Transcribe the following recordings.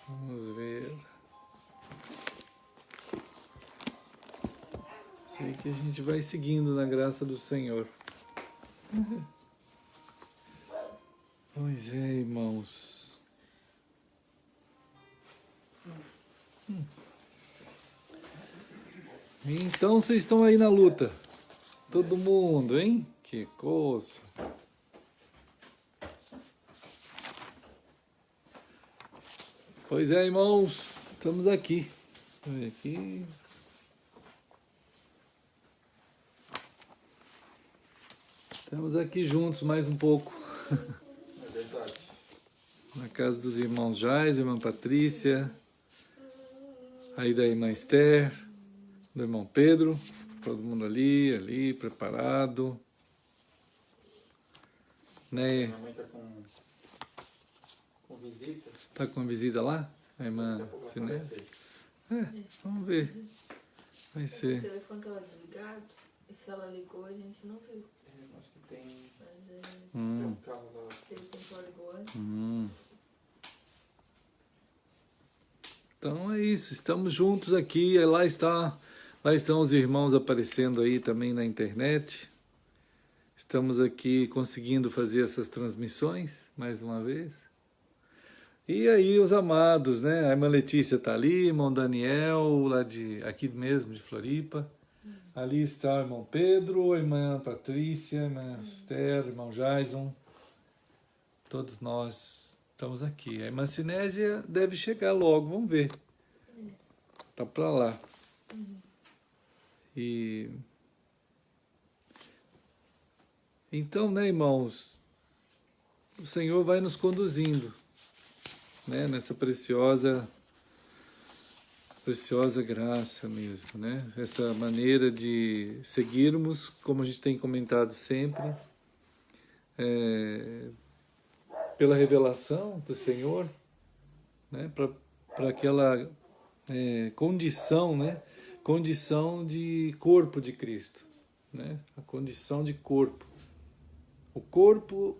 Vamos ver. Sei que a gente vai seguindo na graça do Senhor. Pois é, irmãos. Então vocês estão aí na luta. Todo mundo, hein? Que coisa. Pois é, irmãos. Estamos aqui. Vamos aqui. Estamos aqui juntos mais um pouco. É verdade. Na casa dos irmãos Jais, irmã Patrícia, aí da irmã Esther, do irmão Pedro, todo mundo ali, preparado. Né? Minha mãe tá com visita. Tá com visita lá? A Daqui irmã a pouco vai Sinés? aparecer. Vamos ver. Vai O ser. telefone estava desligado e se ela ligou a gente não viu. Acho que tem Mas um carro lá. se ele tentou ligou antes. Então é isso, estamos juntos aqui. Lá estão os irmãos aparecendo aí também na internet. Estamos aqui conseguindo fazer essas transmissões mais uma vez. E aí os amados, né? A irmã Letícia está ali, irmão Daniel, aqui mesmo de Floripa. Ali está o irmão Pedro, a irmã Patrícia, a irmã Esther, o irmão Jason. Todos nós estamos aqui. A irmã Sinésia deve chegar logo, vamos ver. Tá para lá. E então, né, irmãos, o Senhor vai nos conduzindo, né, nessa preciosa graça mesmo, né? Essa maneira de seguirmos, como a gente tem comentado sempre, pela revelação do Senhor, né? Para aquela condição, né? Condição de corpo de Cristo, né? A condição de corpo. O corpo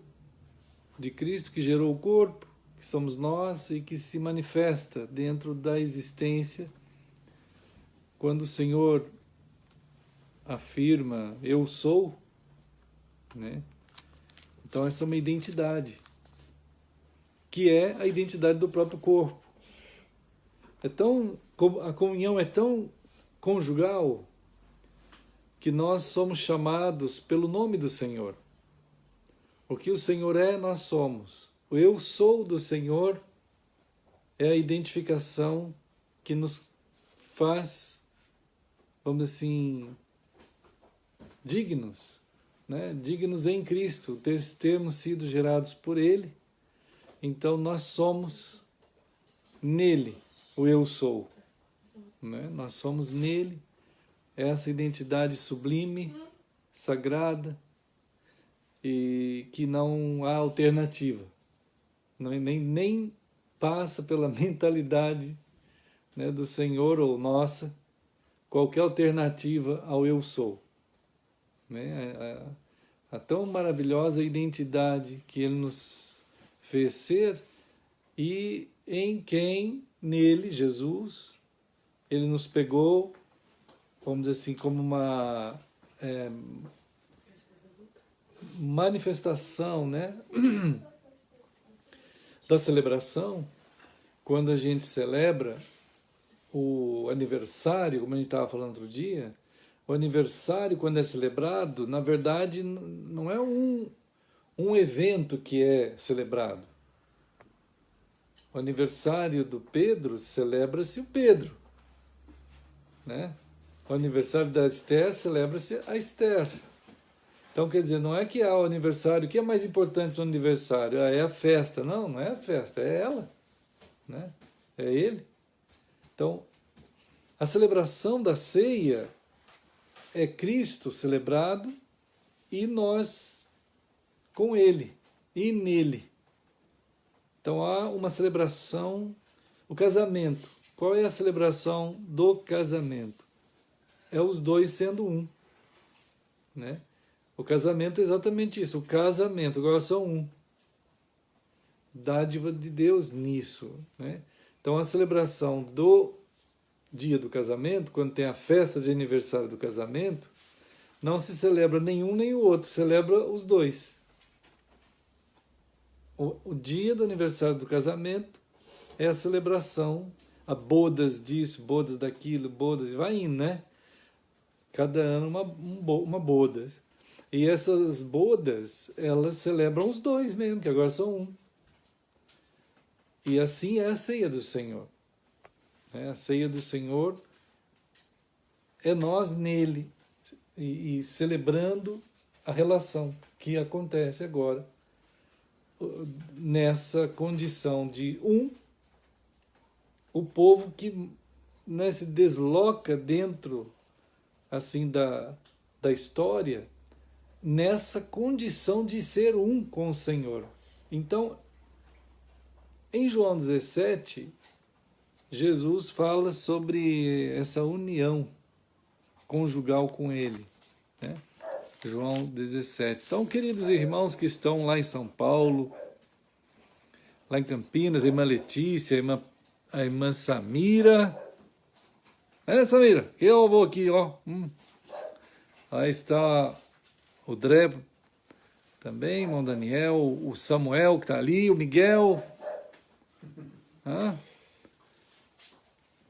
de Cristo que gerou o corpo, que somos nós e que se manifesta dentro da existência. Quando o Senhor afirma, eu sou, né? Então essa é uma identidade, que é a identidade do próprio corpo. A comunhão é tão conjugal que nós somos chamados pelo nome do Senhor. O que o Senhor é, nós somos. O eu sou do Senhor é a identificação que nos faz, vamos dizer assim, dignos, né? Dignos em Cristo, termos sido gerados por Ele. Então nós somos nele, o eu sou, né? Nós somos nele, essa identidade sublime, sagrada, e que não há alternativa, nem passa pela mentalidade, né, do Senhor ou nossa, qualquer alternativa ao eu sou, né? A tão maravilhosa identidade que Ele nos fez ser e em quem, nele, Jesus, Ele nos pegou, vamos dizer assim, como uma manifestação, né, da celebração. Quando a gente celebra o aniversário, como a gente estava falando outro dia, o aniversário, quando é celebrado, na verdade, não é um evento que é celebrado. O aniversário do Pedro, celebra-se o Pedro, né? O aniversário da Esther, celebra-se a Esther. Então, quer dizer, não é que há o aniversário, o que é mais importante no aniversário? É a festa. Não, não é a festa, é ela, né? É ele. Então, a celebração da ceia é Cristo celebrado e nós com Ele e nele. Então, há uma celebração, o casamento. Qual é a celebração do casamento? É os dois sendo um, né? O casamento é exatamente isso, o casamento, agora são um. Dádiva de Deus nisso, né? Então, a celebração do dia do casamento, quando tem a festa de aniversário do casamento, não se celebra nenhum nem o outro, celebra os dois. O dia do aniversário do casamento é a celebração, a bodas disso, bodas daquilo, bodas, vai indo, né? Cada ano uma boda. E essas bodas, elas celebram os dois mesmo, que agora são um. E assim é a ceia do Senhor. A ceia do Senhor é nós nele, e celebrando a relação que acontece agora, nessa condição de o povo que, né, se desloca dentro assim da história, nessa condição de ser um com o Senhor. Então, em João 17, Jesus fala sobre essa união conjugal com Ele, né? João 17. Então, queridos irmãos que estão lá em São Paulo, lá em Campinas, a irmã Letícia, a irmã Samira. Samira, que eu vou aqui, ó. Aí está o Dré também, irmão Daniel, o Samuel que está ali, o Miguel.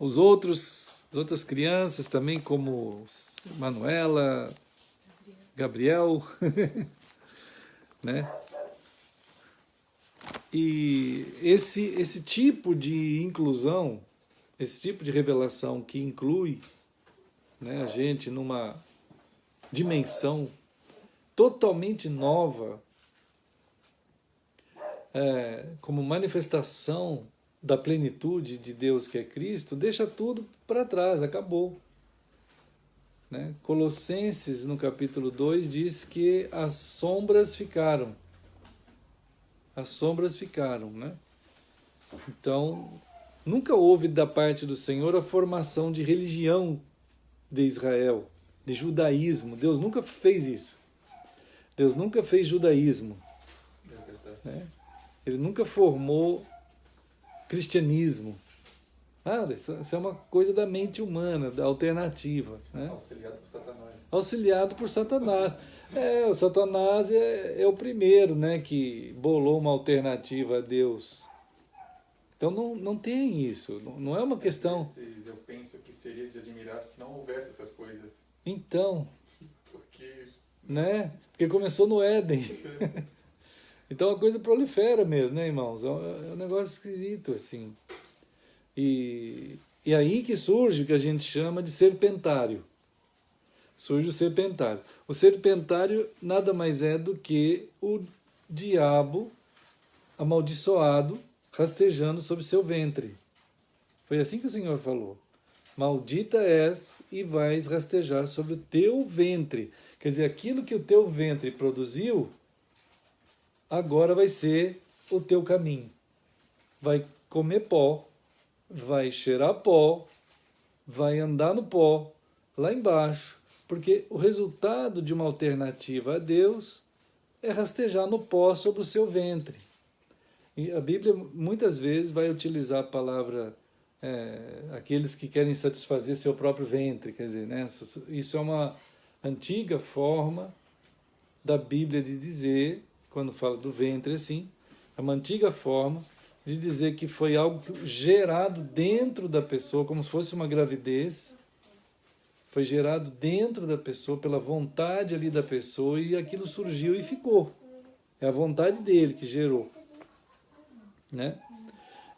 As outras crianças também, como Manuela, Gabriel, né? E esse tipo de inclusão, esse tipo de revelação que inclui, né, a gente numa dimensão totalmente nova, como manifestação da plenitude de Deus que é Cristo, deixa tudo para trás, acabou. Né? Colossenses, no capítulo 2, diz que as sombras ficaram. As sombras ficaram, né? Então, nunca houve da parte do Senhor a formação de religião de Israel, de judaísmo. Deus nunca fez isso. Deus nunca fez judaísmo. Né? Ele nunca formou cristianismo. Isso é uma coisa da mente humana, da alternativa. Né? Auxiliado por Satanás. Auxiliado por Satanás. O Satanás é o primeiro, né, que bolou uma alternativa a Deus. Então não tem isso. Não é uma questão... Eu penso que seria de admirar se não houvesse essas coisas. Então... Porque... Né? Porque começou no Éden. Então a coisa prolifera mesmo, né, irmãos? É um negócio esquisito, assim. E aí que surge o que a gente chama de serpentário. Surge o serpentário. O serpentário nada mais é do que o diabo amaldiçoado rastejando sobre seu ventre. Foi assim que o Senhor falou. Maldita és e vais rastejar sobre o teu ventre. Quer dizer, aquilo que o teu ventre produziu, agora vai ser o teu caminho. Vai comer pó, vai cheirar pó, vai andar no pó, lá embaixo, porque o resultado de uma alternativa a Deus é rastejar no pó sobre o seu ventre. E a Bíblia muitas vezes vai utilizar a palavra aqueles que querem satisfazer seu próprio ventre, quer dizer, né? Isso é uma antiga forma da Bíblia de dizer, quando fala do ventre assim, é uma antiga forma de dizer que foi algo gerado dentro da pessoa, como se fosse uma gravidez, foi gerado dentro da pessoa, pela vontade ali da pessoa, e aquilo surgiu e ficou. É a vontade dele que gerou. Né?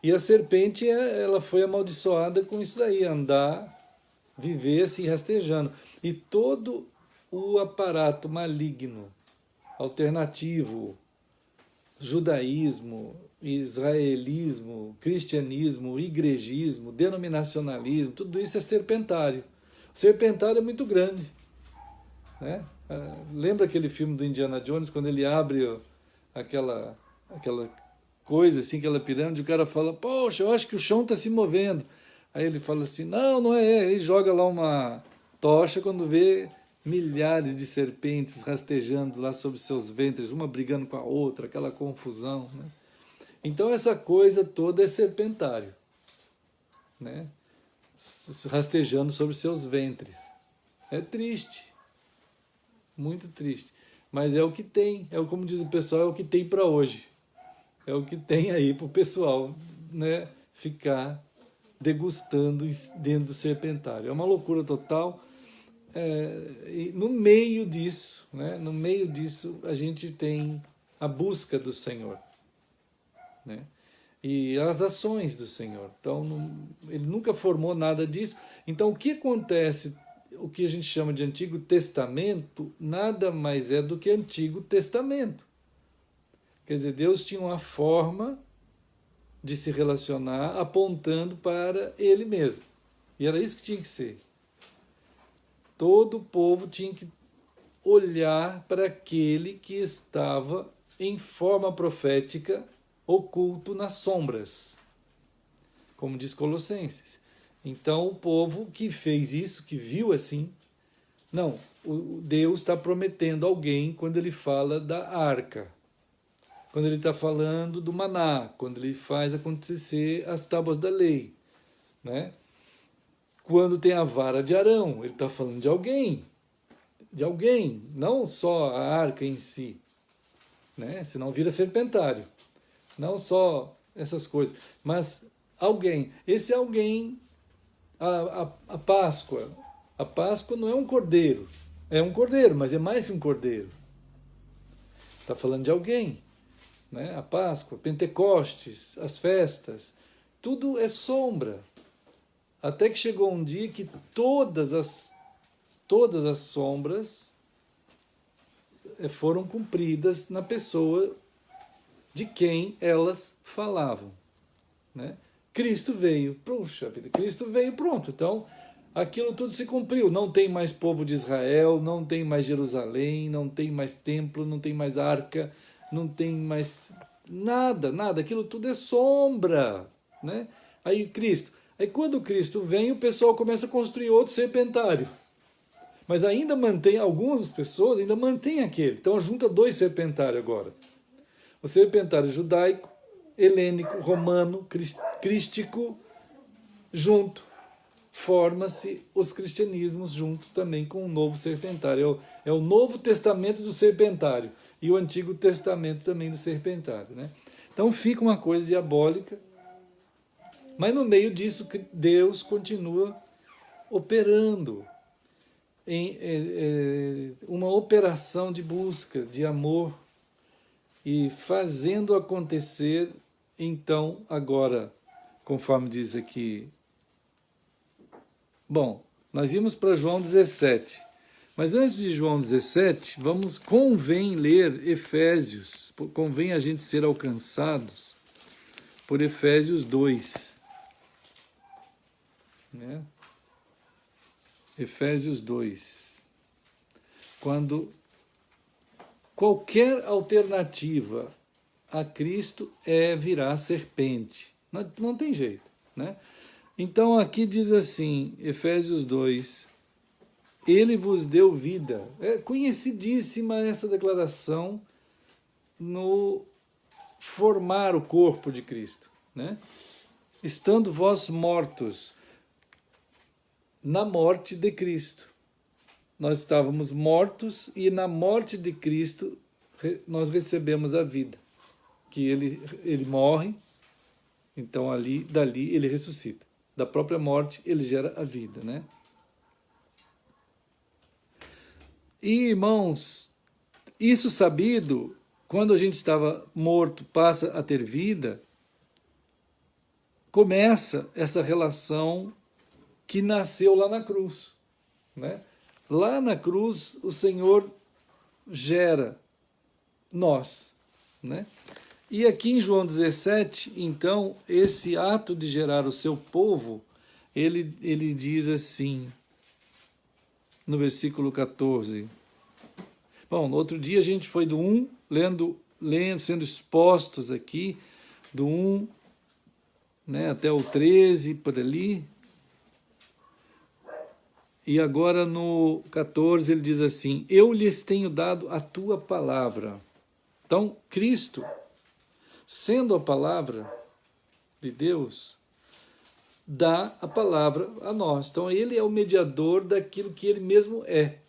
E a serpente, ela foi amaldiçoada com isso daí, andar, viver assim, rastejando. E todo o aparato maligno, alternativo, judaísmo, israelismo, cristianismo, igrejismo, denominacionalismo, tudo isso é serpentário. O serpentário é muito grande. Né? Lembra aquele filme do Indiana Jones, quando ele abre aquela coisa assim, aquela pirâmide, o cara fala, poxa, eu acho que o chão está se movendo. Aí ele fala assim, não é. Ele joga lá uma tocha, quando vê milhares de serpentes rastejando lá sobre seus ventres, uma brigando com a outra, aquela confusão. Né? Então essa coisa toda é serpentário. né? Rastejando sobre seus ventres. É triste, muito triste. Mas é o que tem, como diz o pessoal, é o que tem para hoje. É o que tem aí para o pessoal, né, ficar degustando dentro do serpentário. É uma loucura total. E no meio disso, né, no meio disso, a gente tem a busca do Senhor, né, e as ações do Senhor. Então, ele nunca formou nada disso. Então, o que acontece, o que a gente chama de Antigo Testamento, nada mais é do que Antigo Testamento. Quer dizer, Deus tinha uma forma de se relacionar apontando para Ele mesmo. E era isso que tinha que ser. Todo o povo tinha que olhar para aquele que estava em forma profética, oculto nas sombras, como diz Colossenses. Então, o povo que fez isso, que viu assim, não, Deus está prometendo alguém quando ele fala da arca, quando ele está falando do maná, quando ele faz acontecer as tábuas da lei, né? Quando tem a vara de Arão, ele está falando de alguém, não só a arca em si, né? Senão vira serpentário. Não só essas coisas, mas alguém. Esse alguém, a Páscoa. A Páscoa não é um cordeiro. É um cordeiro, mas é mais que um cordeiro. Está falando de alguém, né? A Páscoa, Pentecostes, as festas, tudo é sombra. Até que chegou um dia que todas as sombras foram cumpridas na pessoa de quem elas falavam, né? Cristo veio, puxa vida, Cristo veio, pronto. Então, aquilo tudo se cumpriu. Não tem mais povo de Israel, não tem mais Jerusalém, não tem mais templo, não tem mais arca, não tem mais nada. Aquilo tudo é sombra, né? Aí quando Cristo vem, o pessoal começa a construir outro serpentário. Mas ainda mantém, algumas pessoas ainda mantêm aquele. Então junta dois serpentários agora. O serpentário judaico, helênico, romano, crístico, junto. Forma-se os cristianismos juntos também com o novo serpentário. É o Novo Testamento do serpentário e o Antigo Testamento também do serpentário, né? Então fica uma coisa diabólica, mas no meio disso Deus continua operando em uma operação de busca, de amor, e fazendo acontecer. Então, agora, conforme diz aqui, bom, nós íamos para João 17, mas antes de João 17, convém ler Efésios, convém a gente ser alcançados por Efésios 2, né? Efésios 2, quando qualquer alternativa a Cristo virar serpente. Não tem jeito, né? Então aqui diz assim, Efésios 2, Ele vos deu vida. É conhecidíssima essa declaração no formar o corpo de Cristo, né? Estando vós mortos na morte de Cristo. Nós estávamos mortos e na morte de Cristo nós recebemos a vida. Que ele morre, então dali ele ressuscita. Da própria morte ele gera a vida, né? E, irmãos, isso sabido, quando a gente estava morto, passa a ter vida, começa essa relação que nasceu lá na cruz, né? Lá na cruz, o Senhor gera nós, né? E aqui em João 17, então, esse ato de gerar o seu povo, ele diz assim, no versículo 14. Bom, no outro dia a gente foi do 1, lendo, sendo expostos aqui, do 1, né, até o 13, por ali. E agora no 14 ele diz assim, eu lhes tenho dado a tua palavra. Então, Cristo, sendo a palavra de Deus, dá a palavra a nós. Então ele é o mediador daquilo que ele mesmo é.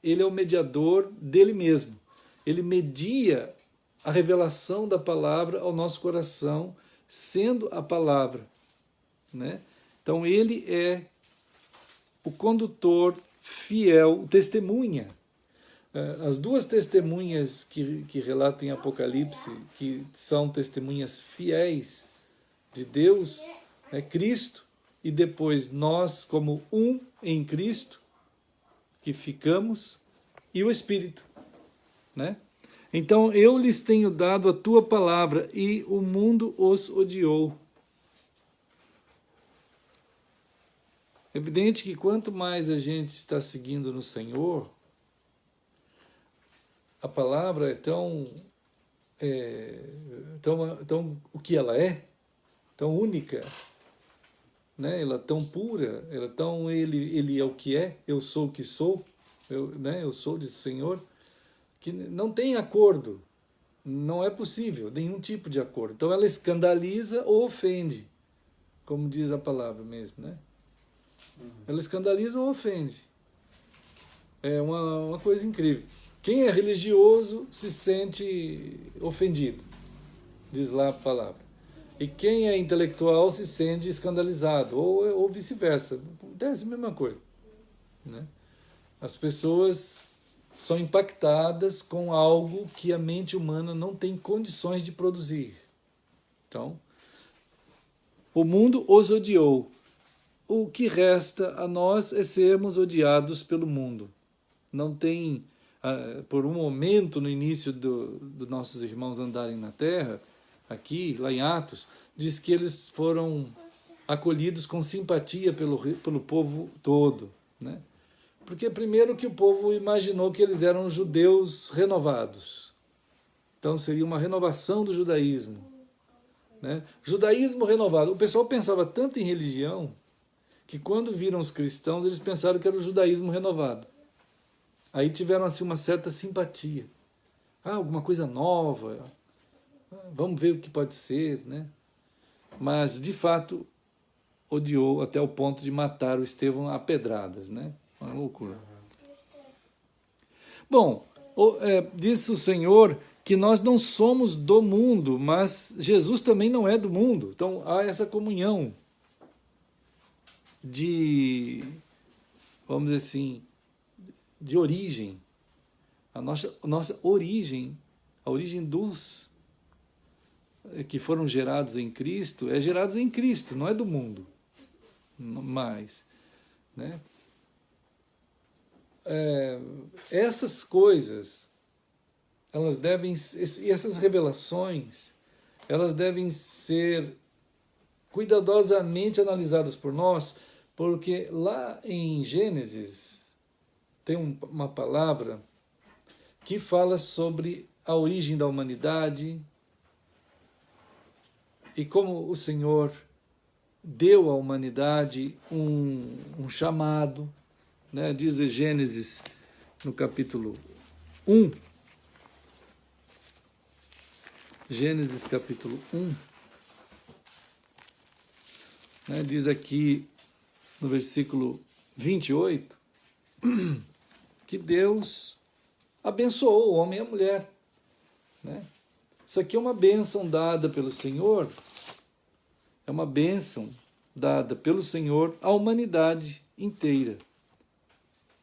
Ele é o mediador dele mesmo. Ele media a revelação da palavra ao nosso coração, sendo a palavra, né? Então ele é o condutor fiel, testemunha. As duas testemunhas que relatam em Apocalipse, que são testemunhas fiéis de Deus, é Cristo, e depois nós, como um em Cristo, que ficamos, e o Espírito, né? Então, eu lhes tenho dado a tua palavra, e o mundo os odiou. É evidente que quanto mais a gente está seguindo no Senhor, a palavra é tão o que ela é, tão única, né? Ela é tão pura, ela é tão ele é o que é, eu sou o que sou, eu sou, diz o Senhor, que não tem acordo, não é possível nenhum tipo de acordo. Então ela escandaliza ou ofende, como diz a palavra mesmo, né? Ela escandaliza ou ofende. É uma coisa incrível. Quem é religioso se sente ofendido, diz lá a palavra. E quem é intelectual se sente escandalizado, ou vice-versa. Acontece a mesma coisa, né? As pessoas são impactadas com algo que a mente humana não tem condições de produzir. Então, o mundo os odiou. O que resta a nós é sermos odiados pelo mundo. Não tem, por um momento no início dos nossos irmãos andarem na terra, aqui, lá em Atos, diz que eles foram acolhidos com simpatia pelo povo todo, né? Porque primeiro que o povo imaginou que eles eram judeus renovados. Então seria uma renovação do judaísmo, né? Judaísmo renovado. O pessoal pensava tanto em religião que quando viram os cristãos eles pensaram que era o judaísmo renovado. Aí tiveram assim uma certa simpatia. Alguma coisa nova, vamos ver o que pode ser, né? Mas de fato odiou até o ponto de matar o Estevão a pedradas, né? Uma loucura. Bom, disse o Senhor que nós não somos do mundo, mas Jesus também não é do mundo. Então há essa comunhão vamos dizer assim, de origem. A nossa origem, a origem dos que foram gerados em Cristo, é gerados em Cristo, não é do mundo. Mais, né? Essas coisas, elas devem, e essas revelações, elas devem ser cuidadosamente analisadas por nós, porque lá em Gênesis tem uma palavra que fala sobre a origem da humanidade e como o Senhor deu à humanidade um chamado, né? Diz em Gênesis, no capítulo 1, Gênesis capítulo 1, né? Diz aqui no versículo 28, que Deus abençoou o homem e a mulher, né? Isso aqui é uma bênção dada pelo Senhor, é uma bênção dada pelo Senhor à humanidade inteira.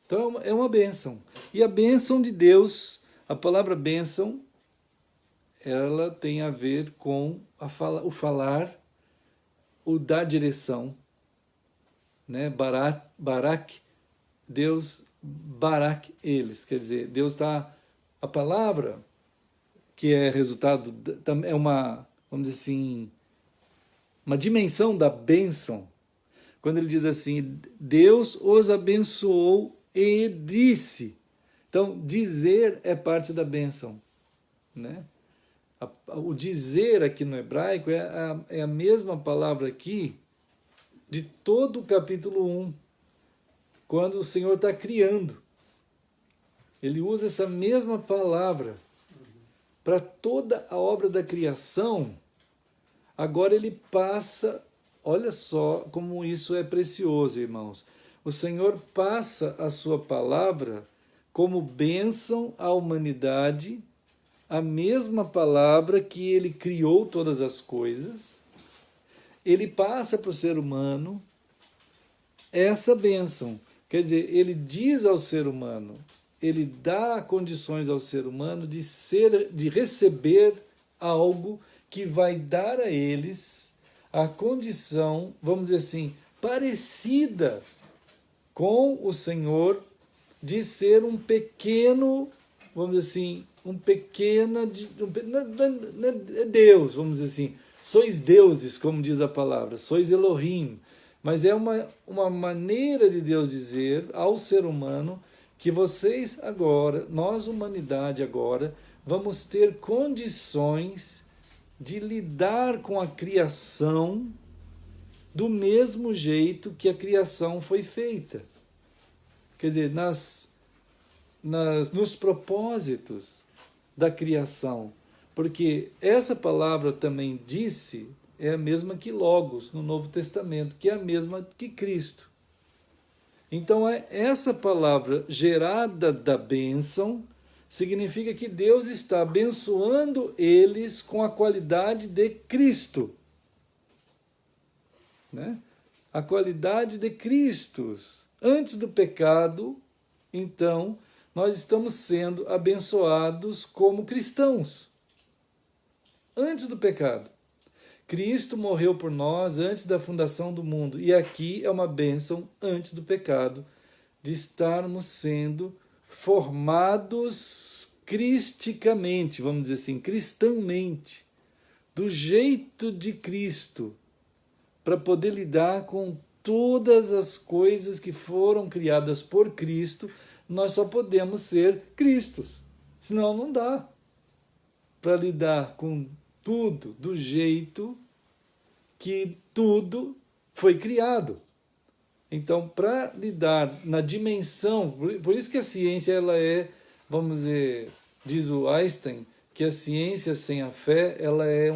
Então é uma bênção. E a bênção de Deus, a palavra bênção, ela tem a ver com o falar, o dar direção, né? Barak, Deus, Barak eles, quer dizer, Deus está, a palavra que é resultado, é uma, vamos dizer assim, uma dimensão da bênção, quando ele diz assim, Deus os abençoou e disse. Então, dizer é parte da bênção, né? O dizer aqui no hebraico é a mesma palavra aqui de todo o capítulo 1, quando o Senhor está criando. Ele usa essa mesma palavra para toda a obra da criação. Agora ele passa olha só como isso é precioso, irmãos. O Senhor passa a sua palavra como bênção à humanidade, a mesma palavra que ele criou todas as coisas. Ele passa para o ser humano essa bênção. Quer dizer, ele diz ao ser humano, ele dá condições ao ser humano de receber algo que vai dar a eles a condição, vamos dizer assim, parecida com o Senhor, de ser um pequeno, vamos dizer assim, é Deus, vamos dizer assim, sois deuses, como diz a palavra, sois Elohim, mas é uma maneira de Deus dizer ao ser humano que vocês agora, nós humanidade agora, vamos ter condições de lidar com a criação do mesmo jeito que a criação foi feita. Quer dizer, nos propósitos da criação. Porque essa palavra também disse, é a mesma que Logos no Novo Testamento, que é a mesma que Cristo. Então, essa palavra gerada da bênção significa que Deus está abençoando eles com a qualidade de Cristo. Né? A qualidade de Cristo. Antes do pecado, então, nós estamos sendo abençoados como cristãos. Antes do pecado. Cristo morreu por nós antes da fundação do mundo. E aqui é uma bênção antes do pecado, de estarmos sendo formados cristicamente, vamos dizer assim, cristãmente, do jeito de Cristo, para poder lidar com todas as coisas que foram criadas por Cristo. Nós só podemos ser Cristos, senão não dá para lidar com tudo do jeito que tudo foi criado. Então, para lidar na dimensão, por isso que a ciência ela é, vamos dizer, diz o Einstein, que a ciência sem a fé, ela é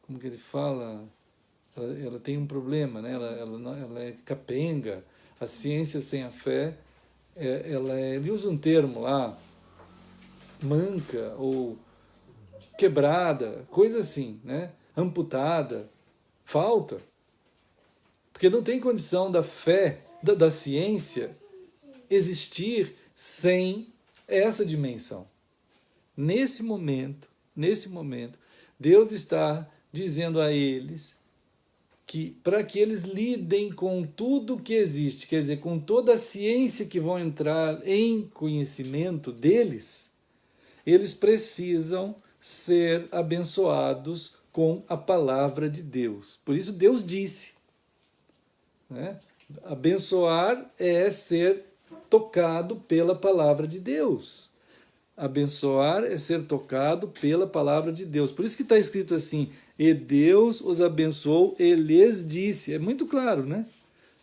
como que ele fala? Ela tem um problema, né? Ela é capenga. A ciência sem a fé, ele usa um termo lá, manca ou quebrada, coisa assim, né? Amputada, falta. Porque não tem condição da fé, da ciência, existir sem essa dimensão. Nesse momento, Deus está dizendo a eles que para que eles lidem com tudo que existe, quer dizer, com toda a ciência que vão entrar em conhecimento deles, eles precisam ser abençoados com a palavra de Deus. Por isso Deus disse, né? Abençoar é ser tocado pela palavra de Deus. Abençoar é ser tocado pela palavra de Deus. Por isso que está escrito assim, e Deus os abençoou e lhes disse. É muito claro, né?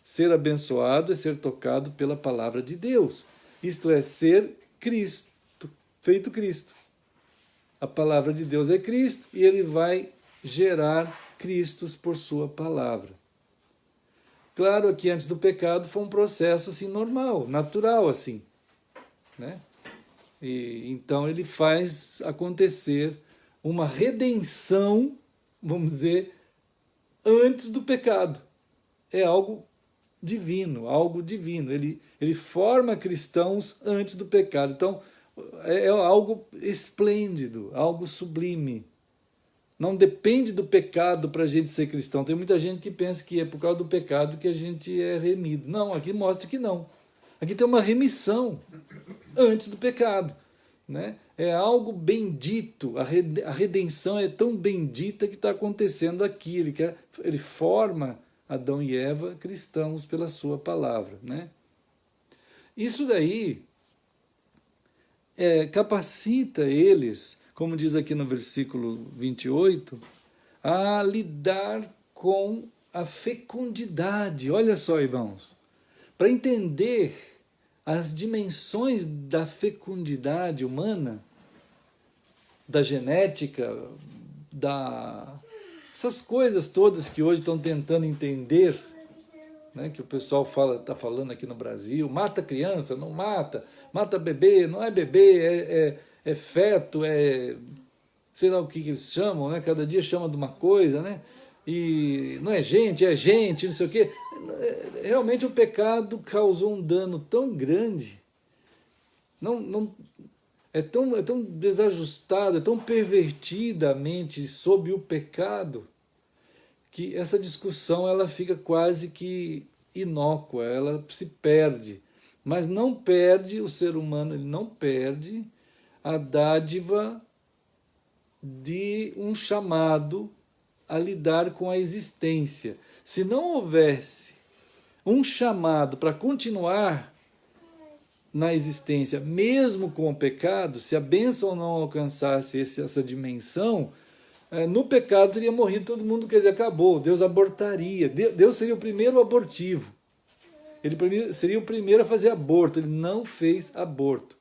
Ser abençoado é ser tocado pela palavra de Deus. Isto é, ser Cristo, feito Cristo. A palavra de Deus é Cristo e ele vai gerar Cristos por sua palavra. Claro que antes do pecado foi um processo assim normal, natural assim, né? E então ele faz acontecer uma redenção, vamos dizer, antes do pecado. É algo divino, algo divino. Ele forma cristãos antes do pecado. Então é algo esplêndido, algo sublime. Não depende do pecado para a gente ser cristão. Tem muita gente que pensa que é por causa do pecado que a gente é remido. Não, aqui mostra que não. Aqui tem uma remissão antes do pecado, né? É algo bendito. A redenção é tão bendita que está acontecendo aqui. Ele forma Adão e Eva cristãos pela sua palavra, né? Isso daí capacita eles, como diz aqui no versículo 28, a lidar com a fecundidade. Olha só, irmãos, para entender as dimensões da fecundidade humana, da genética, essas coisas todas que hoje estão tentando entender, né, que o pessoal está falando aqui no Brasil, mata criança, não mata, mata bebê, não é bebê, é feto, sei lá o que eles chamam, né, cada dia chama de uma coisa, né, e não é gente, não sei o quê. Realmente o pecado causou um dano tão grande, é tão desajustado, é tão pervertida a mente sob o pecado, que essa discussão ela fica quase que inócua, ela se perde. Mas não perde, o ser humano ele não perde a dádiva de um chamado a lidar com a existência. Se não houvesse um chamado para continuar na existência, mesmo com o pecado, se a bênção não alcançasse essa dimensão, no pecado teria morrido todo mundo, quer dizer, acabou, Deus abortaria, Deus seria o primeiro abortivo, ele seria o primeiro a fazer aborto, ele não fez aborto,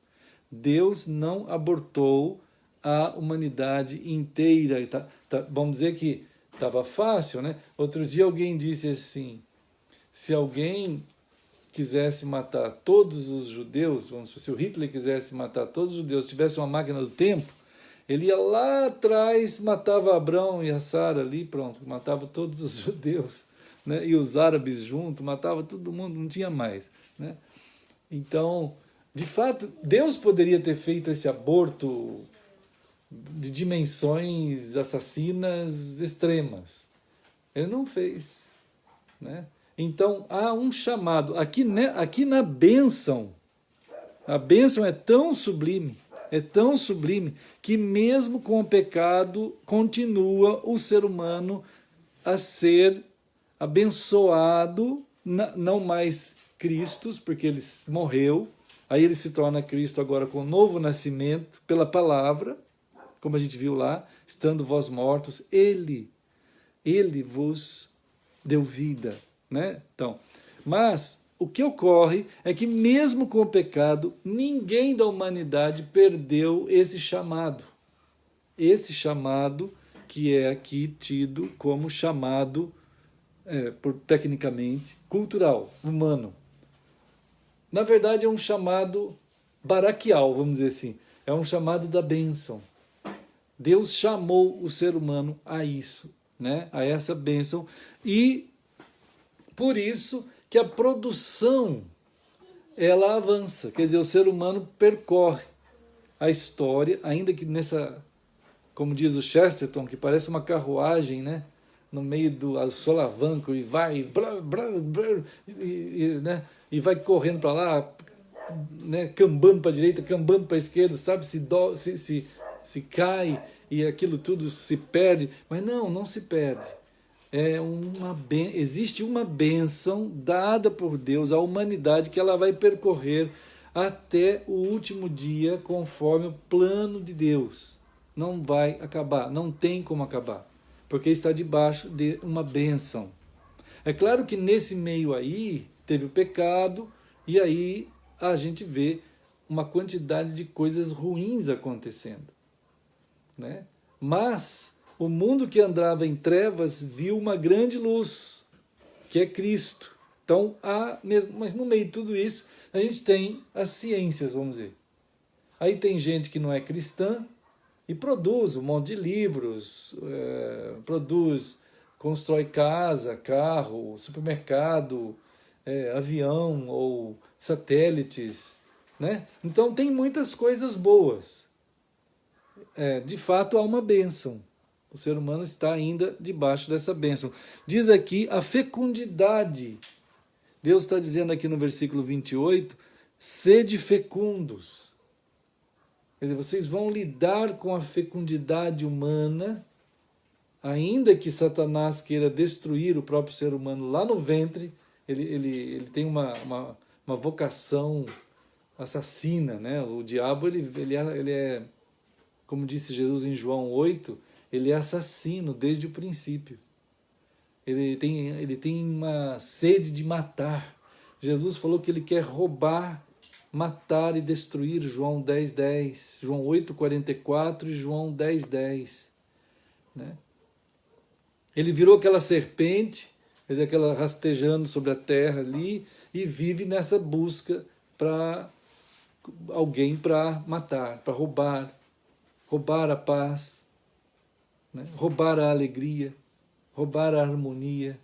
Deus não abortou a humanidade inteira, vamos dizer que estava fácil, né? Outro dia alguém disse assim, se alguém quisesse matar todos os judeus, vamos dizer, se o Hitler quisesse matar todos os judeus, tivesse uma máquina do tempo, ele ia lá atrás, matava Abrão e a Sara ali, pronto, matava todos os judeus, né? E os árabes junto, matava todo mundo, não tinha mais, né? Então, de fato, Deus poderia ter feito esse aborto de dimensões assassinas extremas. Ele não fez, né? Então, há um chamado. Aqui na bênção, a bênção é tão sublime, que mesmo com o pecado, continua o ser humano a ser abençoado, não mais Cristo, porque ele morreu, aí ele se torna Cristo agora com o novo nascimento, pela palavra, como a gente viu lá, estando vós mortos, ele vos deu vida, né? Então, mas o que ocorre é que mesmo com o pecado, ninguém da humanidade perdeu esse chamado que é aqui tido como chamado, tecnicamente, cultural, humano. Na verdade é um chamado baraquial, vamos dizer assim, é um chamado da bênção. Deus chamou o ser humano a isso, né? A essa bênção, e por isso que a produção ela avança, quer dizer, o ser humano percorre a história, ainda que nessa, como diz o Chesterton, que parece uma carruagem, né? No meio do solavanco, e vai né? E vai correndo para lá, né? Cambando para a direita, cambando para a esquerda, sabe? Se cai e aquilo tudo se perde, mas não se perde. Existe uma bênção dada por Deus à humanidade que ela vai percorrer até o último dia conforme o plano de Deus. Não vai acabar, não tem como acabar, porque está debaixo de uma bênção. É claro que nesse meio aí teve o pecado, e aí a gente vê uma quantidade de coisas ruins acontecendo, né? Mas o mundo que andava em trevas viu uma grande luz, que é Cristo. Então, mas no meio de tudo isso, a gente tem as ciências, vamos dizer. Aí tem gente que não é cristã e produz um monte de livros, constrói casa, carro, supermercado, avião ou satélites, né? Então tem muitas coisas boas. De fato há uma bênção. O ser humano está ainda debaixo dessa bênção. Diz aqui a fecundidade. Deus está dizendo aqui no versículo 28, sede fecundos. Quer dizer, vocês vão lidar com a fecundidade humana, ainda que Satanás queira destruir o próprio ser humano lá no ventre, ele tem uma vocação assassina, né? O diabo, ele é, como disse Jesus em João 8, ele é assassino desde o princípio. Ele tem uma sede de matar. Jesus falou que ele quer roubar, matar e destruir, João 10:10, João 8:44 e João 10:10. né? Ele virou aquela serpente, aquela rastejando sobre a terra ali, e vive nessa busca para alguém para matar, para roubar a paz, né? Roubar a alegria, roubar a harmonia,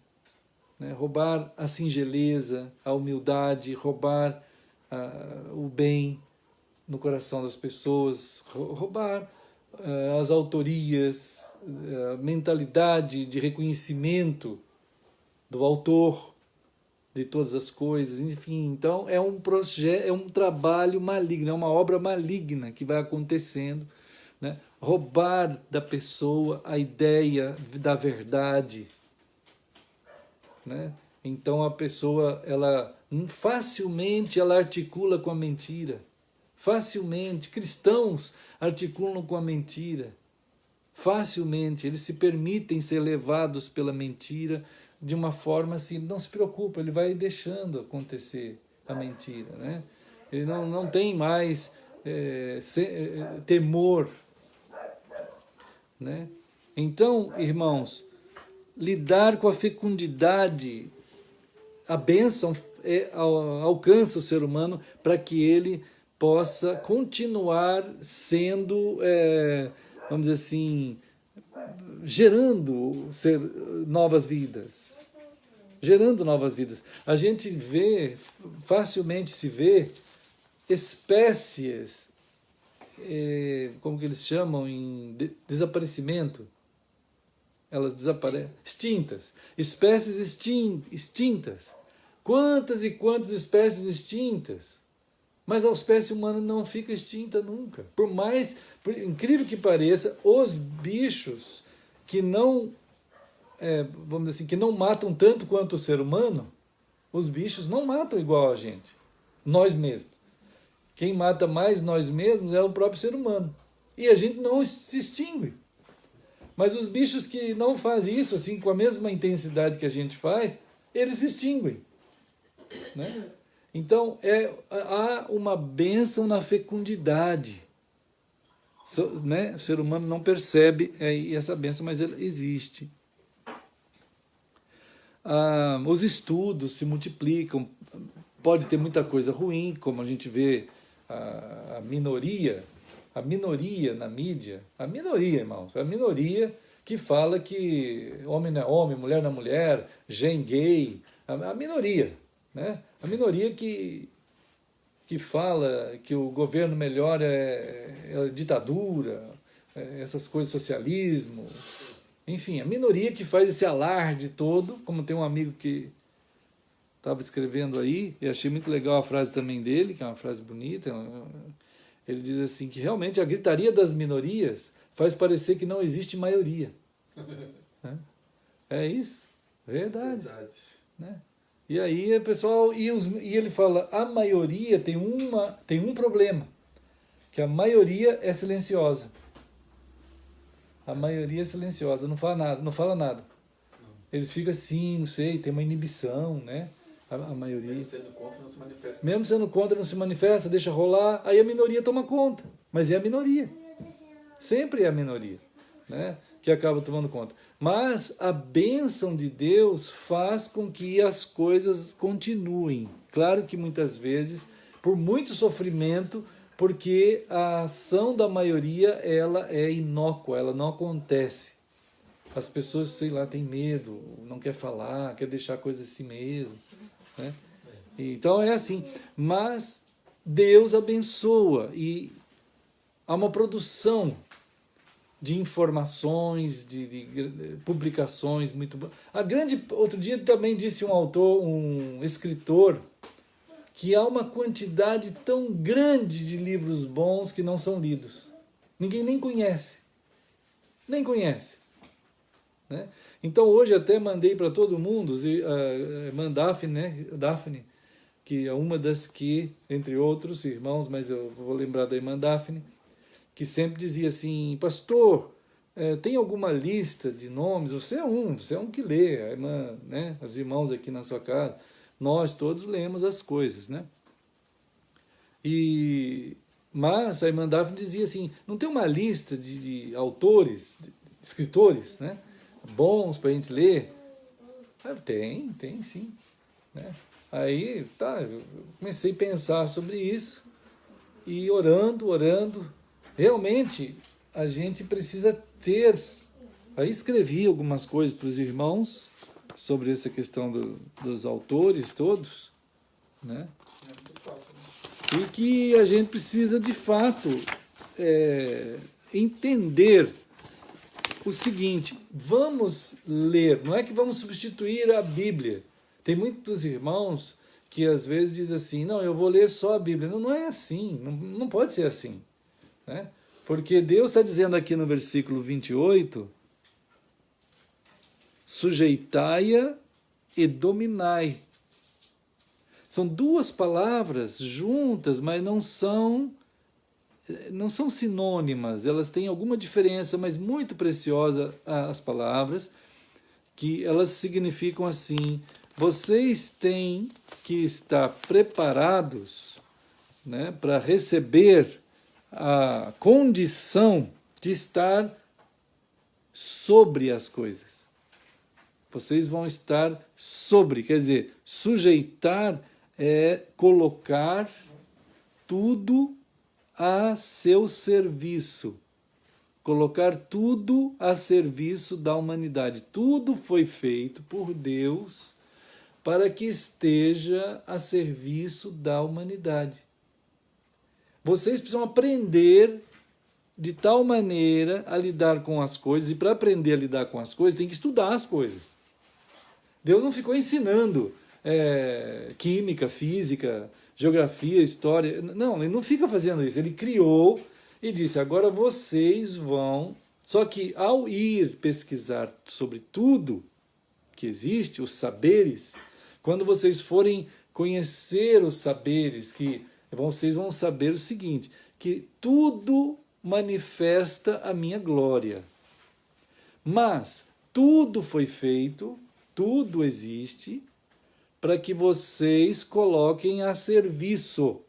né? Roubar a singeleza, a humildade, roubar o bem no coração das pessoas, roubar as autorias, a mentalidade de reconhecimento do autor de todas as coisas, enfim. Então é um projeto, é um trabalho maligno, é uma obra maligna que vai acontecendo, né? Roubar da pessoa a ideia da verdade, né? Então a pessoa, ela facilmente ela articula com a mentira. Facilmente, cristãos articulam com a mentira. Facilmente, eles se permitem ser levados pela mentira de uma forma assim, não se preocupa, ele vai deixando acontecer a mentira, né? Ele não tem mais temor, né? Então, irmãos, lidar com a fecundidade, a bênção alcança o ser humano para que ele possa continuar sendo, vamos dizer assim, gerando novas vidas. Gerando novas vidas. A gente vê, facilmente se vê, espécies, como que eles chamam, em desaparecimento. Elas desaparecem, extintas. Espécies extintas. Quantas e quantas espécies extintas? Mas a espécie humana não fica extinta nunca. Por incrível que pareça, os bichos que não, vamos dizer assim, que não matam tanto quanto o ser humano, os bichos não matam igual a gente, nós mesmos. Quem mata mais nós mesmos é o próprio ser humano. E a gente não se extingue. Mas os bichos que não fazem isso assim com a mesma intensidade que a gente faz, eles se extinguem, né? Então, há uma bênção na fecundidade, né? O ser humano não percebe essa bênção, mas ela existe. Os estudos se multiplicam, pode ter muita coisa ruim, como a gente vê a minoria na mídia, irmãos, a minoria que fala que homem não é homem, mulher não é mulher, gen gay, a minoria, né? A minoria que fala que o governo melhor é ditadura, essas coisas, socialismo, enfim, a minoria que faz esse alarde todo, como tem um amigo que estava escrevendo aí, e achei muito legal a frase também dele, que é uma frase bonita, ele diz assim, que realmente a gritaria das minorias faz parecer que não existe maioria. É isso, verdade. Né? E aí, pessoal, e ele fala, a maioria tem um problema, que a maioria é silenciosa. A maioria é silenciosa, não fala nada. Eles ficam assim, não sei, tem uma inibição, né? A maioria. Mesmo sendo contra, não se manifesta. Mesmo sendo contra, não se manifesta, deixa rolar, aí a minoria toma conta. Mas é a minoria. Sempre é a minoria, né? Que acaba tomando conta. Mas a bênção de Deus faz com que as coisas continuem. Claro que muitas vezes, por muito sofrimento, porque a ação da maioria ela é inócua, ela não acontece. As pessoas, sei lá, têm medo, não quer falar, quer deixar a coisa assim mesmo, né? Então é assim. Mas Deus abençoa e há uma produção de informações, de publicações muito boas. Outro dia também disse um escritor, que há uma quantidade tão grande de livros bons que não são lidos. Ninguém nem conhece. Nem conhece. Né? Então hoje até mandei para todo mundo, a irmã Daphne, né? Daphne, que é uma das que, entre outros irmãos, mas eu vou lembrar da irmã Daphne, que sempre dizia assim, pastor, tem alguma lista de nomes? Você é um que lê, a irmã, né? Os irmãos aqui na sua casa, nós todos lemos as coisas, né? Mas a irmã Daphne dizia assim, não tem uma lista de autores escritores, né? Bons para a gente ler. Tem sim. Né? Aí, tá, eu comecei a pensar sobre isso e orando. Realmente, a gente precisa ter... Aí escrevi algumas coisas para os irmãos sobre essa questão dos autores todos, né? É muito fácil, né? E que a gente precisa, de fato, entender o seguinte: vamos ler, não é que vamos substituir a Bíblia. Tem muitos irmãos que às vezes dizem assim, não, eu vou ler só a Bíblia. Não, não é assim, não pode ser assim. Né? Porque Deus está dizendo aqui no versículo 28, sujeitai-a e dominai. São duas palavras juntas, mas não são sinônimas, elas têm alguma diferença, mas muito preciosa as palavras, que elas significam assim: vocês têm que estar preparados, né, para receber a condição de estar sobre as coisas. Vocês vão estar sobre, quer dizer, sujeitar é colocar tudo a seu serviço. Colocar tudo a serviço da humanidade. Tudo foi feito por Deus para que esteja a serviço da humanidade. Vocês precisam aprender de tal maneira a lidar com as coisas, e para aprender a lidar com as coisas tem que estudar as coisas. Deus não ficou ensinando química, física, geografia, história. Não, ele não fica fazendo isso. Ele criou e disse, agora vocês vão... Só que ao ir pesquisar sobre tudo que existe, os saberes, quando vocês forem conhecer os saberes, vocês vão saber o seguinte, que tudo manifesta a minha glória. Mas tudo foi feito, tudo existe, para que vocês coloquem a serviço.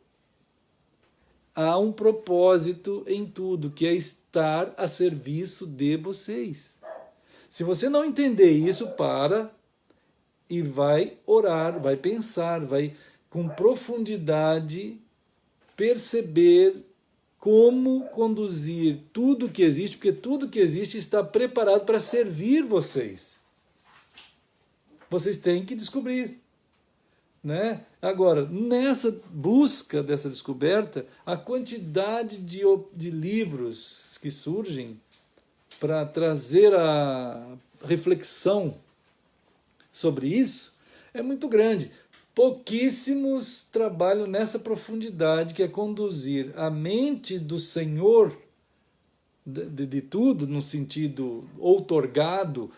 Há um propósito em tudo, que é estar a serviço de vocês. Se você não entender isso, para e vai orar, vai pensar, vai com profundidade perceber como conduzir tudo que existe, porque tudo que existe está preparado para servir vocês. Vocês têm que descobrir. Né? Agora, nessa busca dessa descoberta, a quantidade de livros que surgem para trazer a reflexão sobre isso é muito grande. Pouquíssimos trabalham nessa profundidade, que é conduzir a mente do Senhor de tudo, no sentido outorgado.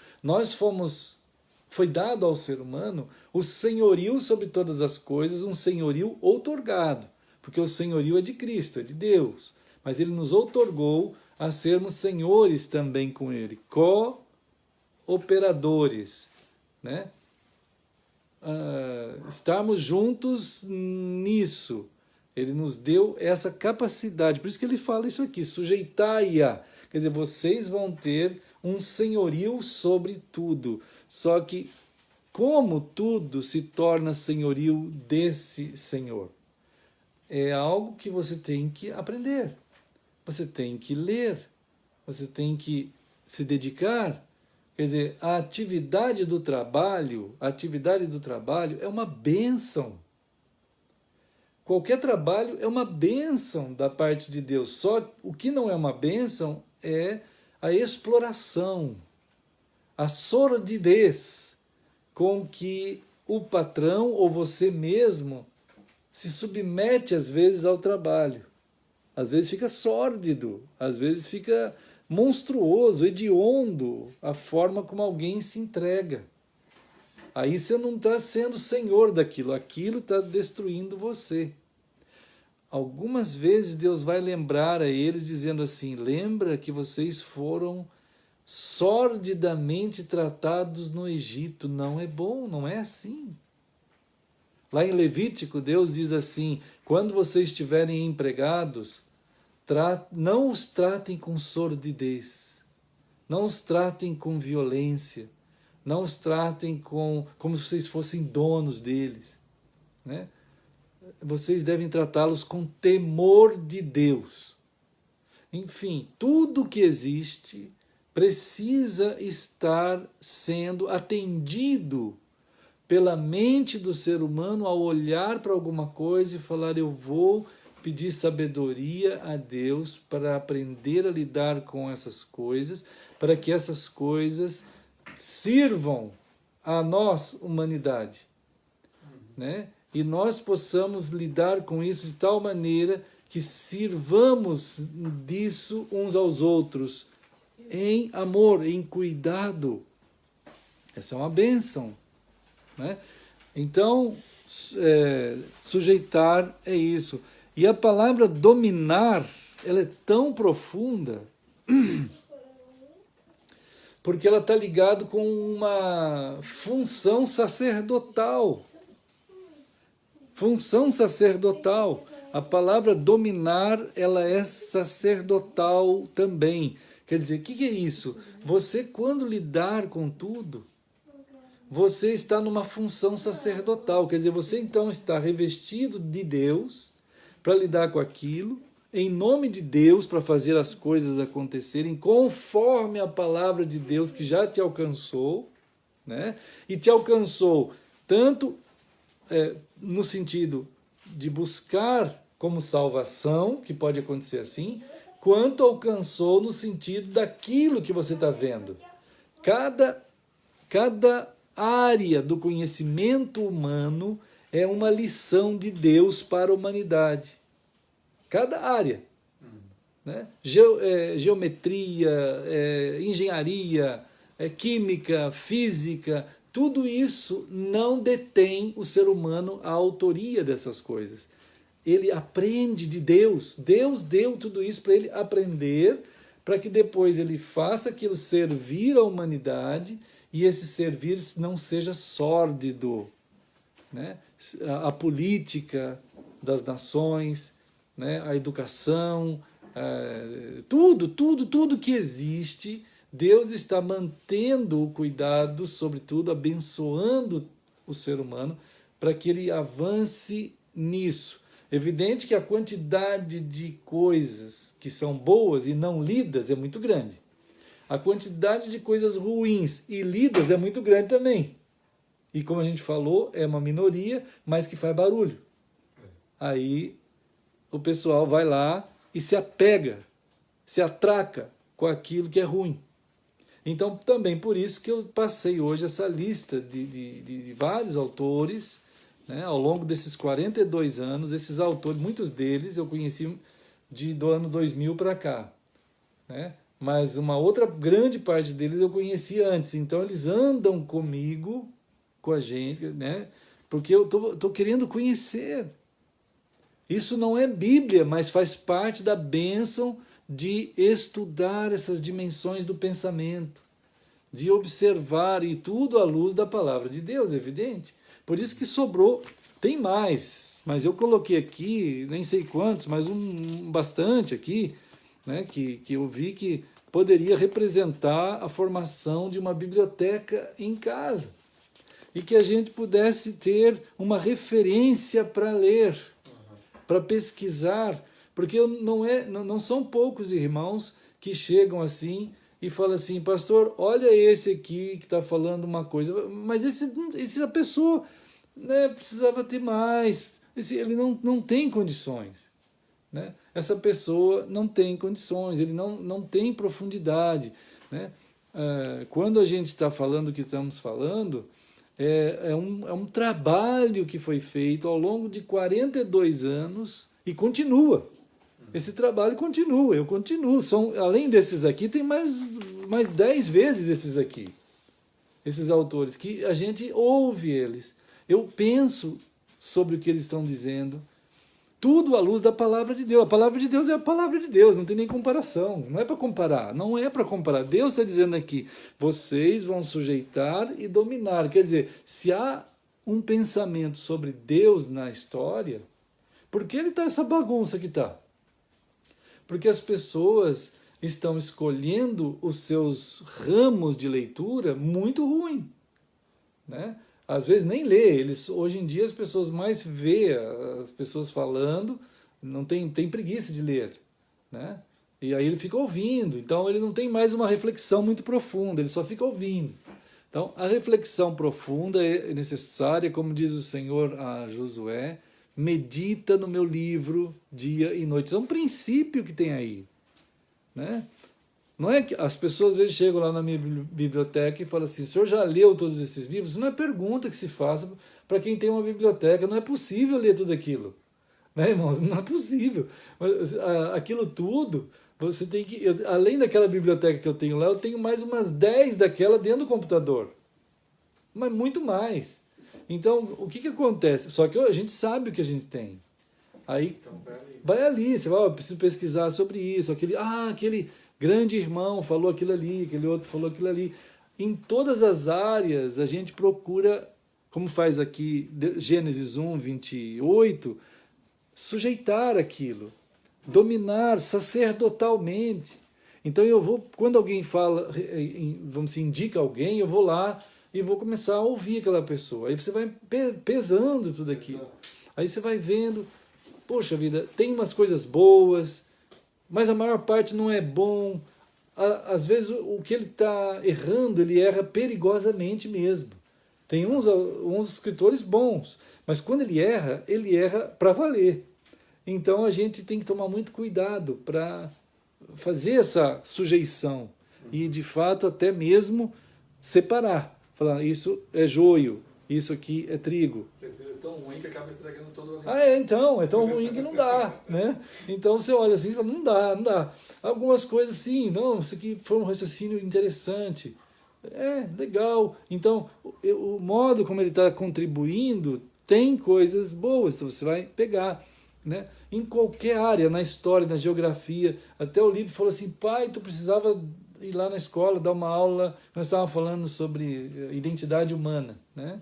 Foi dado ao ser humano o senhorio sobre todas as coisas, um senhorio outorgado, porque o senhorio é de Cristo, é de Deus, mas ele nos outorgou a sermos senhores também com ele, cooperadores, né? Estarmos juntos nisso. Ele nos deu essa capacidade, por isso que ele fala isso aqui, sujeitai-a, quer dizer, vocês vão ter um senhorio sobre tudo. Só que como tudo se torna senhorio desse Senhor? É algo que você tem que aprender. Você tem que ler. Você tem que se dedicar. Quer dizer, a atividade do trabalho é uma bênção. Qualquer trabalho é uma bênção da parte de Deus. Só o que não é uma bênção é a exploração, a sordidez com que o patrão ou você mesmo se submete às vezes ao trabalho. Às vezes fica sórdido, às vezes fica monstruoso, hediondo a forma como alguém se entrega. Aí você não está sendo senhor daquilo, aquilo está destruindo você. Algumas vezes Deus vai lembrar a eles dizendo assim, lembra que vocês foram sordidamente tratados no Egito. Não é bom, não é assim. Lá em Levítico, Deus diz assim, quando vocês estiverem empregados, não os tratem com sordidez. Não os tratem com violência. Não os tratem como se vocês fossem donos deles, né? Vocês devem tratá-los com temor de Deus. Enfim, tudo que existe precisa estar sendo atendido pela mente do ser humano ao olhar para alguma coisa e falar: eu vou pedir sabedoria a Deus para aprender a lidar com essas coisas, para que essas coisas sirvam a nós, humanidade, né? E nós possamos lidar com isso de tal maneira que sirvamos disso uns aos outros, em amor, em cuidado. Essa é uma bênção, né? Então, sujeitar é isso. E a palavra dominar, ela é tão profunda, porque ela está ligada com uma função sacerdotal. Função sacerdotal. A palavra dominar, ela é sacerdotal também. Quer dizer, o que é isso? Você, quando lidar com tudo, você está numa função sacerdotal. Quer dizer, você então está revestido de Deus para lidar com aquilo, em nome de Deus, para fazer as coisas acontecerem conforme a palavra de Deus que já te alcançou, né? E te alcançou tanto no sentido de buscar como salvação, que pode acontecer assim, quanto alcançou no sentido daquilo que você está vendo. Cada área do conhecimento humano é uma lição de Deus para a humanidade. Cada área, né? Geometria, engenharia, química, física, tudo isso não detém o ser humano a autoria dessas coisas. Ele aprende de Deus. Deus deu tudo isso para ele aprender, para que depois ele faça aquilo servir à humanidade, e esse servir não seja sórdido, né? A política das nações, né? A educação, tudo que existe, Deus está mantendo o cuidado, sobretudo abençoando o ser humano, para que ele avance nisso. Evidente que a quantidade de coisas que são boas e não lidas é muito grande. A quantidade de coisas ruins e lidas é muito grande também. E como a gente falou, é uma minoria, mas que faz barulho. Aí o pessoal vai lá e se apega, se atraca com aquilo que é ruim. Então, também por isso que eu passei hoje essa lista de vários autores, né, ao longo desses 42 anos. Esses autores, muitos deles eu conheci do ano 2000 para cá, né? Mas uma outra grande parte deles eu conheci antes. Então eles andam comigo, com a gente, né? Porque eu tô querendo conhecer. Isso não é Bíblia, mas faz parte da bênção de estudar essas dimensões do pensamento, de observar, e tudo à luz da palavra de Deus, é evidente. Por isso que sobrou, tem mais, mas eu coloquei aqui, nem sei quantos, mas bastante aqui, né, que eu vi que poderia representar a formação de uma biblioteca em casa, e que a gente pudesse ter uma referência para ler, para pesquisar, porque não são poucos irmãos que chegam assim e falam assim: pastor, olha esse aqui que está falando uma coisa, mas esse a pessoa, né, precisava ter mais, ele não tem condições, né? Essa pessoa não tem condições, ele não tem profundidade, né? Quando a gente está falando o que estamos falando, é um trabalho que foi feito ao longo de 42 anos e continua. Esse trabalho continua, eu continuo. Além desses aqui, tem mais 10 vezes esses aqui, esses autores, que a gente ouve eles. Eu penso sobre o que eles estão dizendo, tudo à luz da palavra de Deus. A palavra de Deus é a palavra de Deus, não tem nem comparação. Não é para comparar, não é para comparar. Deus está dizendo aqui: vocês vão sujeitar e dominar. Quer dizer, se há um pensamento sobre Deus na história, por que ele está essa bagunça que está? Porque as pessoas estão escolhendo os seus ramos de leitura muito ruim, né? Às vezes nem lê, hoje em dia as pessoas mais vê as pessoas falando, não tem preguiça de ler, né? E aí ele fica ouvindo, então ele não tem mais uma reflexão muito profunda, ele só fica ouvindo. Então a reflexão profunda é necessária, como diz o Senhor a Josué, medita no meu livro dia e noite. Isso é um princípio que tem aí, né? Não é que as pessoas às vezes chegam lá na minha biblioteca e falam assim: o senhor já leu todos esses livros? Isso não é pergunta que se faça para quem tem uma biblioteca. Não é possível ler tudo aquilo, né, irmãos? Não é possível. Aquilo tudo, você tem que... além daquela biblioteca que eu tenho lá, eu tenho mais umas 10 daquela dentro do computador. Mas muito mais. Então, o que acontece? Só que a gente sabe o que a gente tem. Aí, Então, vai ali, você vai, eu preciso pesquisar sobre isso, aquele grande irmão falou aquilo ali, aquele outro falou aquilo ali. Em todas as áreas, a gente procura, como faz aqui Gênesis 1, 28, sujeitar aquilo, dominar sacerdotalmente. Então eu vou, quando alguém fala, vamos dizer, indica alguém, eu vou lá e vou começar a ouvir aquela pessoa. Aí você vai pesando tudo aquilo. Aí você vai vendo, poxa vida, tem umas coisas boas, mas a maior parte não é bom. Às vezes o que ele está errando, ele erra perigosamente mesmo. Tem uns escritores bons, mas quando ele erra para valer. Então a gente tem que tomar muito cuidado para fazer essa sujeição e, de fato, até mesmo separar. Falar, isso é joio, isso aqui é trigo. Às vezes é tão ruim que acaba estragando todo o... Então, é tão ruim que não dá, né? Então você olha assim e fala, não dá. Algumas coisas sim, não, isso aqui foi um raciocínio interessante. Legal. Então, o modo como ele está contribuindo tem coisas boas, então você vai pegar, né? Em qualquer área, na história, na geografia. Até o livro falou assim: pai, tu precisava ir lá na escola, dar uma aula. Nós estávamos falando sobre identidade humana, né?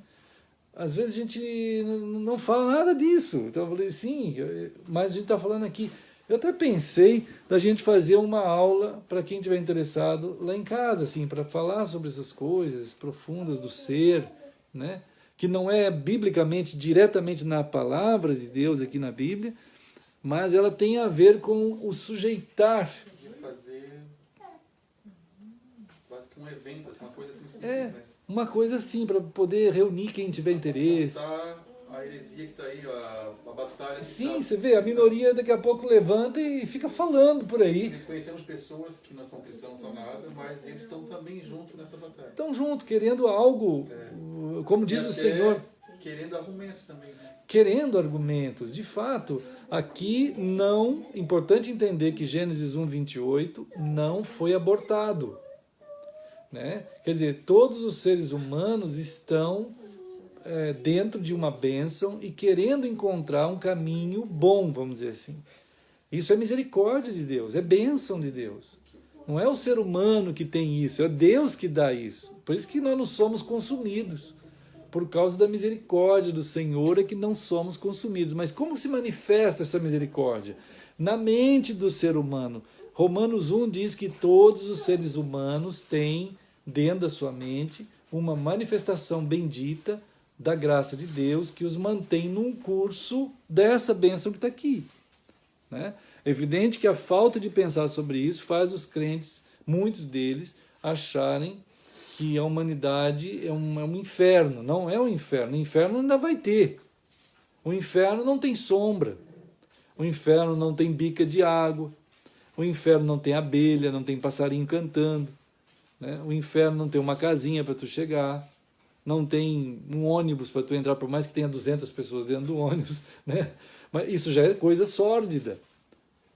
Às vezes a gente não fala nada disso. Então eu falei, sim, mas a gente está falando aqui. Eu até pensei da gente fazer uma aula para quem estiver interessado lá em casa, assim, para falar sobre essas coisas profundas do ser, né? Que não é biblicamente, diretamente na palavra de Deus aqui na Bíblia, mas ela tem a ver com o sujeitar. De fazer quase que um evento, assim, uma coisa assim simples, É, né? uma coisa assim, para poder reunir quem tiver interesse. A heresia que está aí, a batalha que Sim, tá... você vê, a minoria daqui a pouco levanta e fica falando por aí. Conhecemos pessoas que não são cristãos, não são nada, mas eles estão também juntos nessa batalha. Estão junto, querendo algo, como diz E o até Senhor, querendo argumentos também, né? querendo argumentos. De fato, aqui não, importante entender que Gênesis 1, 28 não foi abortado, né? Quer dizer, todos os seres humanos estão dentro de uma bênção e querendo encontrar um caminho bom, vamos dizer assim. Isso é misericórdia de Deus, é bênção de Deus. Não é o ser humano que tem isso, é Deus que dá isso. Por isso que nós não somos consumidos. Por causa da misericórdia do Senhor é que não somos consumidos. Mas como se manifesta essa misericórdia? Na mente do ser humano. Romanos 1 diz que todos os seres humanos têm dentro da sua mente uma manifestação bendita da graça de Deus que os mantém num curso dessa bênção que está aqui, né? É evidente que a falta de pensar sobre isso faz os crentes, muitos deles, acharem que a humanidade é um inferno. Não é um inferno. O inferno ainda vai ter. O inferno não tem sombra. O inferno não tem bica de água. O inferno não tem abelha, não tem passarinho cantando, né? O inferno não tem uma casinha para tu chegar. Não tem um ônibus para tu entrar, por mais que tenha 200 pessoas dentro do ônibus, né? Mas isso já é coisa sórdida,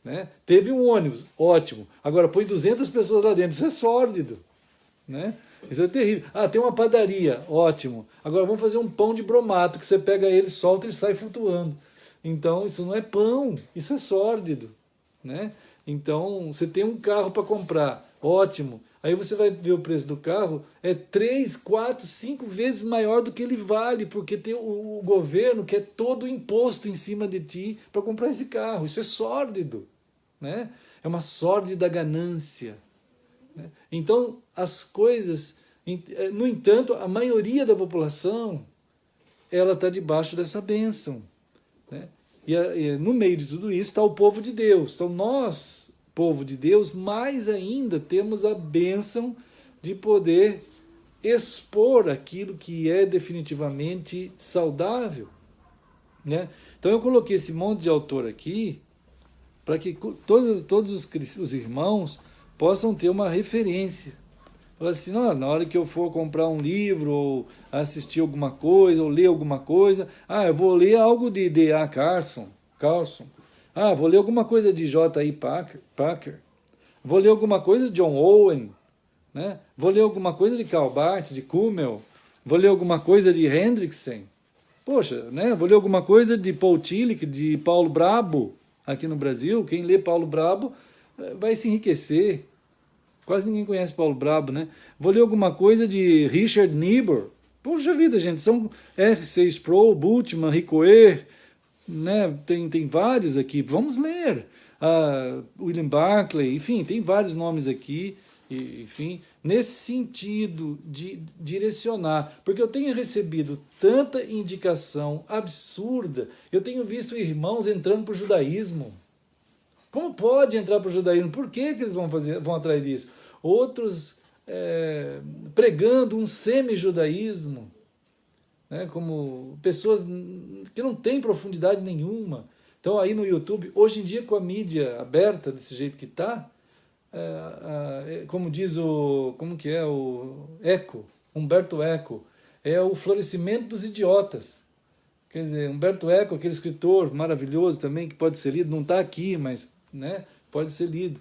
né? Teve um ônibus, ótimo. Agora põe 200 pessoas lá dentro, isso é sórdido, né? Isso é terrível. Tem uma padaria, ótimo. Agora vamos fazer um pão de bromato, que você pega ele, solta e sai flutuando. Então isso não é pão, isso é sórdido, né? Então você tem um carro para comprar, ótimo. Aí você vai ver o preço do carro, é 3, 4, 5 vezes maior do que ele vale, porque tem o governo quer todo o imposto em cima de ti para comprar esse carro. Isso é sórdido, né? é uma sórdida ganância. Né? Então, as coisas... No entanto, a maioria da população, ela está debaixo dessa bênção. Né? E no meio de tudo isso está o povo de Deus. Então nós, povo de Deus, mais ainda temos a bênção de poder expor aquilo que é definitivamente saudável. Né? Então eu coloquei esse monte de autor aqui para que todos os irmãos possam ter uma referência. Fala assim, não, na hora que eu for comprar um livro, ou assistir alguma coisa, ou ler alguma coisa, eu vou ler algo de D.A. Carson, vou ler alguma coisa de J.I. Packer, vou ler alguma coisa de John Owen, né? Vou ler alguma coisa de Karl Barth, de Kummel, vou ler alguma coisa de Hendrickson, poxa, né? Vou ler alguma coisa de Paul Tillich, de Paulo Brabo, aqui no Brasil. Quem lê Paulo Brabo vai se enriquecer. Quase ninguém conhece Paulo Brabo, né? Vou ler alguma coisa de Richard Niebuhr. Poxa vida, gente, são R.C. Sproul, Bultmann, Ricoeur, né? Tem vários aqui. Vamos ler. William Barclay, enfim, tem vários nomes aqui, enfim, nesse sentido de direcionar. Porque eu tenho recebido tanta indicação absurda, eu tenho visto irmãos entrando para o judaísmo. Como pode entrar para o judaísmo? Por que eles vão atrás disso? Outros pregando um semi-judaísmo, né? Como pessoas que não têm profundidade nenhuma. Então aí no YouTube, hoje em dia com a mídia aberta desse jeito que está, como diz o Eco, Humberto Eco, é o florescimento dos idiotas. Quer dizer, Humberto Eco, aquele escritor maravilhoso também, que pode ser lido, não está aqui, mas, né, pode ser lido.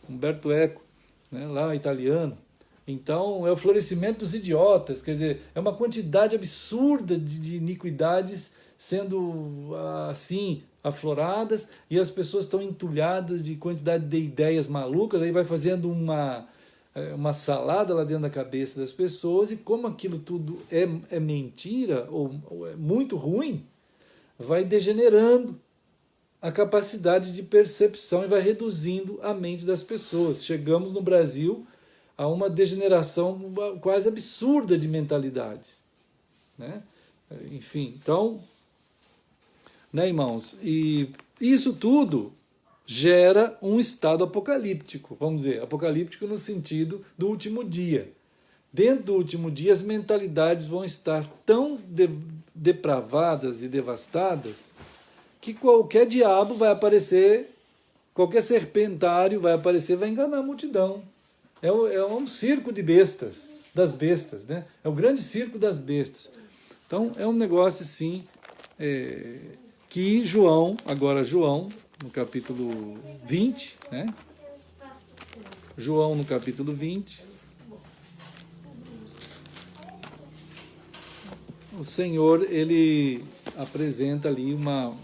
Humberto Eco, né, lá italiano. Então, é o florescimento dos idiotas, quer dizer, é uma quantidade absurda de iniquidades sendo, assim, afloradas, e as pessoas estão entulhadas de quantidade de ideias malucas, aí vai fazendo uma salada lá dentro da cabeça das pessoas, e como aquilo tudo é mentira, ou é muito ruim, vai degenerando a capacidade de percepção e vai reduzindo a mente das pessoas. Chegamos no Brasil a uma degeneração quase absurda de mentalidade. Né? Enfim, então, né, irmãos? E isso tudo gera um estado apocalíptico, vamos dizer, apocalíptico no sentido do último dia. Dentro do último dia, as mentalidades vão estar tão depravadas e devastadas que qualquer diabo vai aparecer, qualquer serpentário vai aparecer, vai enganar a multidão. É um circo de bestas, das bestas, né? É o grande circo das bestas. Então, é um negócio assim, que João, no capítulo 20, né? João, no capítulo 20, o Senhor, ele apresenta ali uma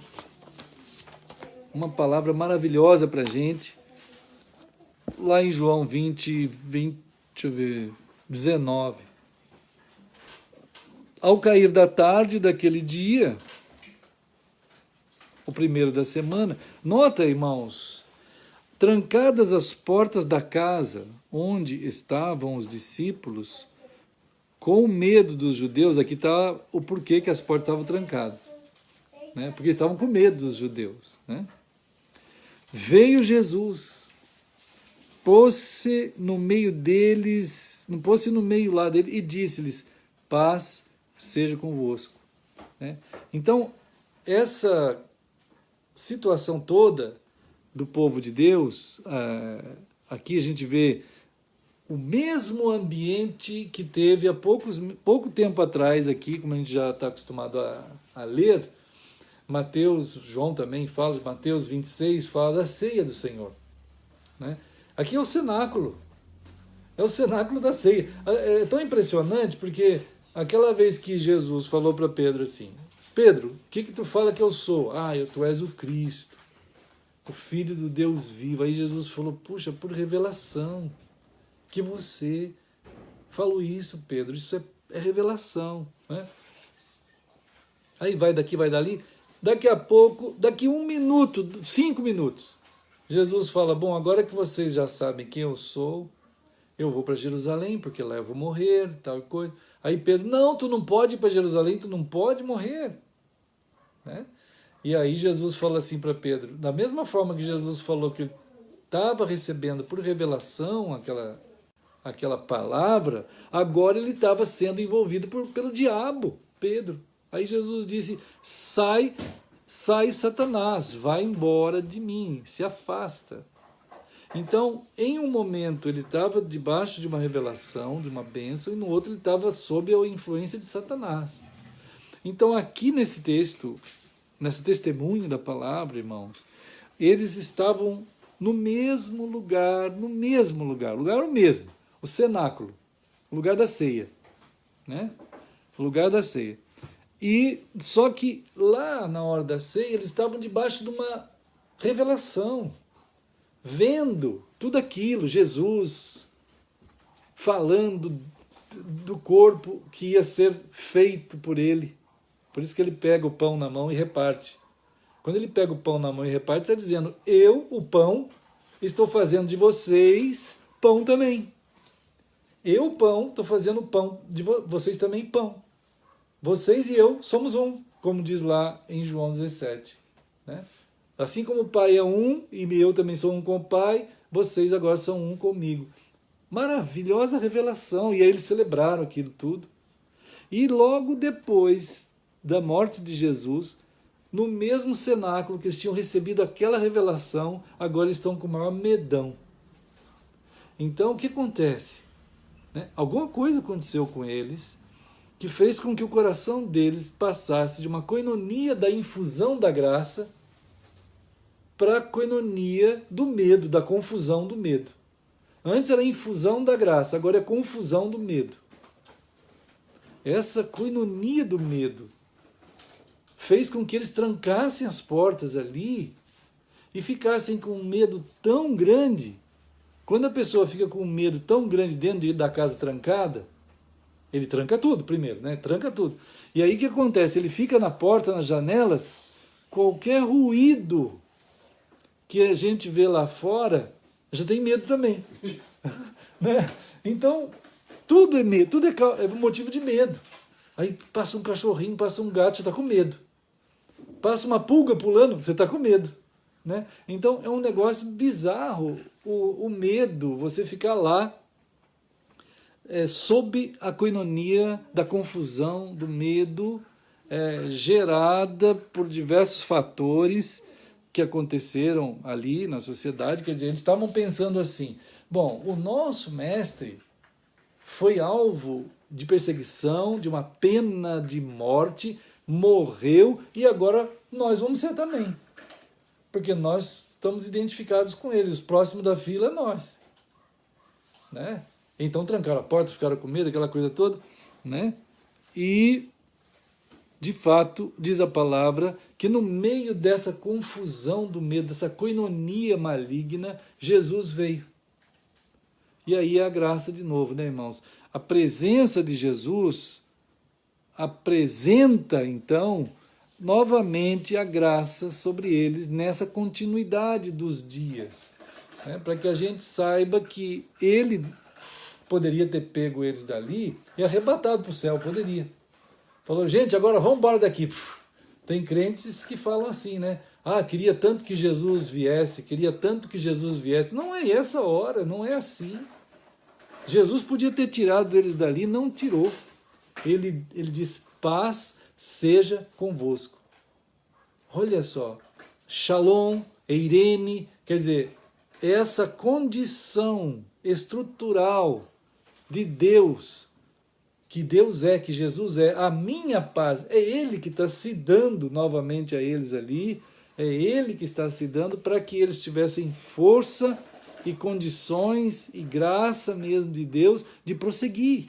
palavra maravilhosa para a gente, lá em João 20, deixa eu ver, 19. Ao cair da tarde daquele dia, o primeiro da semana, nota, irmãos, trancadas as portas da casa onde estavam os discípulos, com medo dos judeus, aqui está o porquê que as portas estavam trancadas, né? Porque estavam com medo dos judeus, né? Veio Jesus, pôs-se no meio deles, pôs-se no meio lá dele e disse-lhes, paz seja convosco. Né? Então, essa situação toda do povo de Deus, aqui a gente vê o mesmo ambiente que teve há pouco tempo atrás aqui, como a gente já está acostumado a ler, Mateus, João também fala, Mateus 26 fala da ceia do Senhor. Né? Aqui é o cenáculo da ceia. É tão impressionante porque aquela vez que Jesus falou para Pedro assim, Pedro, o que tu fala que eu sou? Tu és o Cristo, o Filho do Deus vivo. Aí Jesus falou, puxa, por revelação que você falou isso, Pedro, isso é revelação. Né? Aí vai daqui, vai dali, daqui a pouco, daqui 1 minuto, 5 minutos, Jesus fala, bom, agora que vocês já sabem quem eu sou, eu vou para Jerusalém, porque lá eu vou morrer, tal coisa. Aí Pedro, não, tu não pode ir para Jerusalém, tu não pode morrer. Né? E aí Jesus fala assim para Pedro, da mesma forma que Jesus falou que ele estava recebendo por revelação aquela palavra, agora ele estava sendo envolvido pelo diabo, Pedro. Aí Jesus disse, sai Satanás, vai embora de mim, se afasta. Então, em um momento ele estava debaixo de uma revelação, de uma bênção, e no outro ele estava sob a influência de Satanás. Então, aqui nesse texto, nesse testemunho da palavra, irmãos, eles estavam no mesmo lugar, o mesmo, o cenáculo, o lugar da ceia, né? O lugar da ceia. E só que lá na hora da ceia eles estavam debaixo de uma revelação, vendo tudo aquilo, Jesus falando do corpo que ia ser feito por ele. Por isso que ele pega o pão na mão e reparte. Quando ele pega o pão na mão e reparte, está dizendo, eu, o pão, estou fazendo de vocês pão também. Eu, pão, estou fazendo pão de vocês também pão. Vocês e eu somos um, como diz lá em João 17. Né? Assim como o Pai é um, e eu também sou um com o Pai, vocês agora são um comigo. Maravilhosa revelação. E aí eles celebraram aquilo tudo. E logo depois da morte de Jesus, no mesmo cenáculo que eles tinham recebido aquela revelação, agora eles estão com o maior medão. Então, o que acontece? Né? Alguma coisa aconteceu com eles que fez com que o coração deles passasse de uma coinonia da infusão da graça para a coinonia do medo, da confusão do medo. Antes era infusão da graça, agora é confusão do medo. Essa coinonia do medo fez com que eles trancassem as portas ali e ficassem com um medo tão grande. Quando a pessoa fica com um medo tão grande dentro da casa trancada, ele tranca tudo primeiro, né? Tranca tudo. E aí o que acontece? Ele fica na porta, nas janelas, qualquer ruído que a gente vê lá fora, já tem medo também. Né? Então, tudo é medo, tudo é motivo de medo. Aí passa um cachorrinho, passa um gato, você está com medo. Passa uma pulga pulando, você está com medo. Né? Então, é um negócio bizarro, o medo, você ficar lá, sob a coinonia da confusão, do medo, gerada por diversos fatores que aconteceram ali na sociedade. Quer dizer, eles estavam pensando assim, bom, o nosso mestre foi alvo de perseguição, de uma pena de morte, morreu, e agora nós vamos ser também. Porque nós estamos identificados com ele, os próximos da fila é nós. Né? Então trancaram a porta, ficaram com medo, aquela coisa toda, né? E, de fato, diz a palavra que no meio dessa confusão do medo, dessa coinonia maligna, Jesus veio. E aí é a graça de novo, né, irmãos? A presença de Jesus apresenta, então, novamente a graça sobre eles nessa continuidade dos dias. Né? Para que a gente saiba que ele poderia ter pego eles dali e arrebatado para o céu, poderia. Falou, gente, agora vamos embora daqui. Tem crentes que falam assim, né? Ah, queria tanto que Jesus viesse, queria tanto que Jesus viesse. Não é essa hora, não é assim. Jesus podia ter tirado eles dali, não tirou. Ele diz, paz seja convosco. Olha só, Shalom, Eirene, quer dizer, essa condição estrutural de Deus, que Deus é, que Jesus é, a minha paz, é Ele que está se dando novamente a eles ali, é Ele que está se dando para que eles tivessem força e condições e graça mesmo de Deus de prosseguir,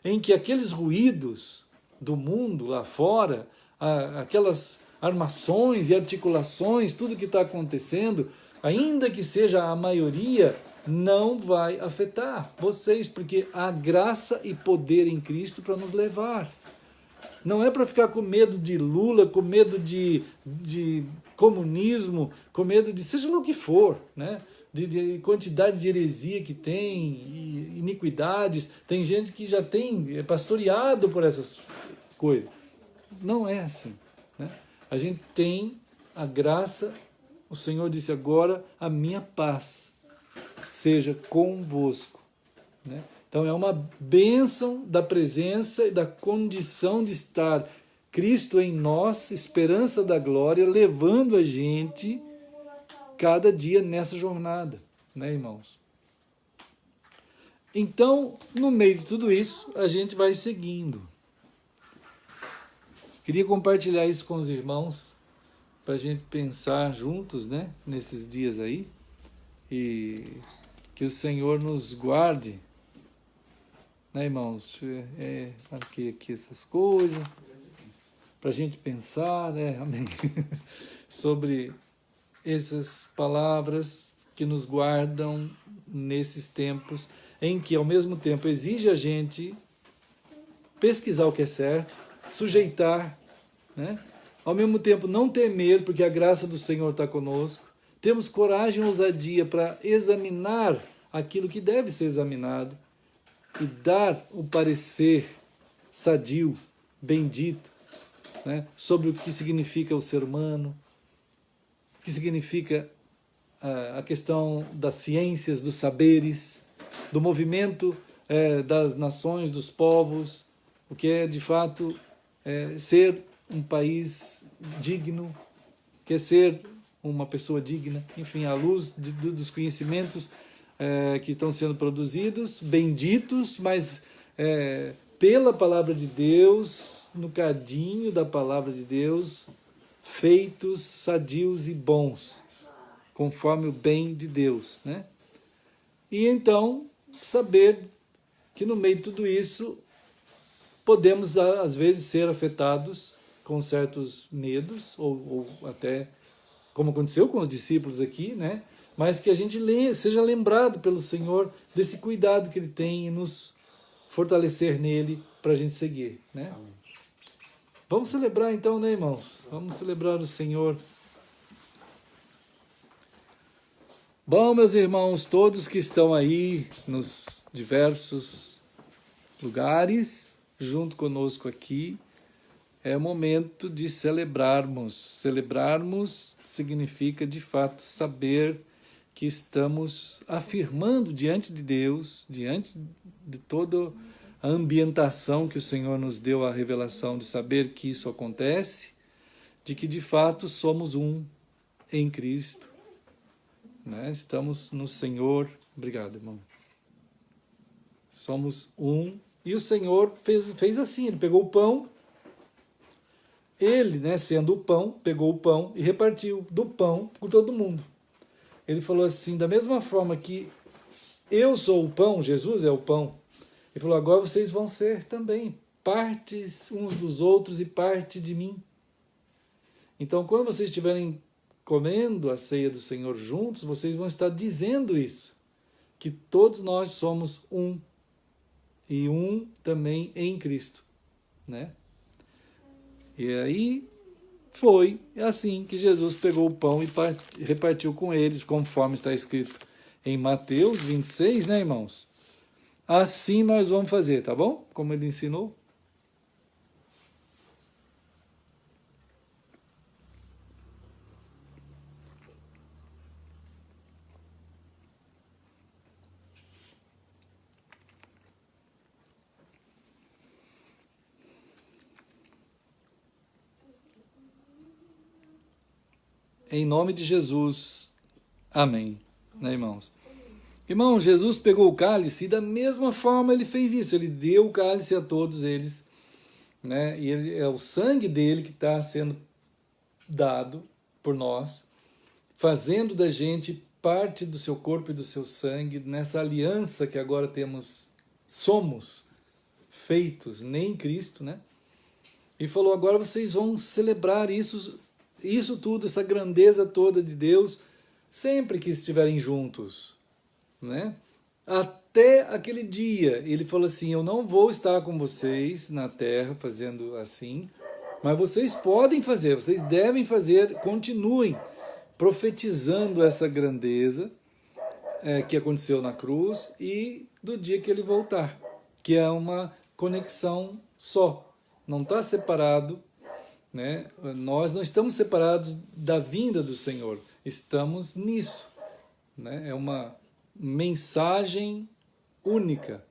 em que aqueles ruídos do mundo lá fora, aquelas armações e articulações, tudo que está acontecendo, ainda que seja a maioria, não vai afetar vocês, porque há graça e poder em Cristo para nos levar. Não é para ficar com medo de Lula, com medo de comunismo, com medo de seja lá o que for, né? De quantidade de heresia que tem, e iniquidades. Tem gente que já é pastoreado por essas coisas. Não é assim, né? A gente tem a graça. O Senhor disse agora: a minha paz seja convosco, né? Então é uma bênção da presença e da condição de estar Cristo em nós, esperança da glória, levando a gente cada dia nessa jornada, né, irmãos? Então, no meio de tudo isso, a gente vai seguindo. Queria compartilhar isso com os irmãos, para a gente pensar juntos, né, nesses dias aí, e que o Senhor nos guarde, né, irmãos? Aqui essas coisas, para a gente pensar, né, amém, sobre essas palavras que nos guardam nesses tempos em que, ao mesmo tempo, exige a gente pesquisar o que é certo, sujeitar, né? Ao mesmo tempo, não temer, porque a graça do Senhor está conosco. Temos coragem e ousadia para examinar aquilo que deve ser examinado e dar o parecer sadio, bendito, né, sobre o que significa o ser humano, o que significa a questão das ciências, dos saberes, do movimento das nações, dos povos, o que é de fato ser um país digno, que é ser uma pessoa digna, enfim, à luz dos conhecimentos que estão sendo produzidos, benditos, mas pela palavra de Deus, no cadinho da palavra de Deus, feitos sadios e bons, conforme o bem de Deus, né? E então, saber que no meio de tudo isso, podemos às vezes ser afetados com certos medos, ou até, como aconteceu com os discípulos aqui, né? Mas que a gente seja lembrado pelo Senhor desse cuidado que Ele tem em nos fortalecer nele para a gente seguir, né? Amém. Vamos celebrar então, né, irmãos? Vamos celebrar o Senhor. Bom, meus irmãos, todos que estão aí nos diversos lugares, junto conosco aqui, é o momento de celebrarmos. Celebrarmos significa, de fato, saber que estamos afirmando diante de Deus, diante de toda a ambientação que o Senhor nos deu, a revelação de saber que isso acontece, de que, de fato, somos um em Cristo, né? Estamos no Senhor. Obrigado, irmão. Somos um. E o Senhor fez assim, Ele pegou o pão, Ele, né, sendo o pão, pegou o pão e repartiu do pão por todo mundo. Ele falou assim, da mesma forma que eu sou o pão, Jesus é o pão, Ele falou, agora vocês vão ser também partes uns dos outros e parte de mim. Então, quando vocês estiverem comendo a ceia do Senhor juntos, vocês vão estar dizendo isso, que todos nós somos um, e um também em Cristo, né? E aí foi assim que Jesus pegou o pão e repartiu com eles, conforme está escrito em Mateus 26, né, irmãos? Assim nós vamos fazer, tá bom? Como ele ensinou. Em nome de Jesus. Amém. Né, irmãos? Irmão, Jesus pegou o cálice e da mesma forma ele fez isso. Ele deu o cálice a todos eles, né? E é o sangue dele que está sendo dado por nós, fazendo da gente parte do seu corpo e do seu sangue, nessa aliança que agora somos feitos nem em Cristo, né? E falou, agora vocês vão celebrar isso tudo, essa grandeza toda de Deus, sempre que estiverem juntos, né? Até aquele dia, ele falou assim, eu não vou estar com vocês na terra fazendo assim, Mas vocês podem fazer, vocês devem fazer, continuem profetizando essa grandeza que aconteceu na cruz e do dia que ele voltar, que é uma conexão só, não está separado, né? Nós não estamos separados da vinda do Senhor, estamos nisso, né? É uma mensagem única,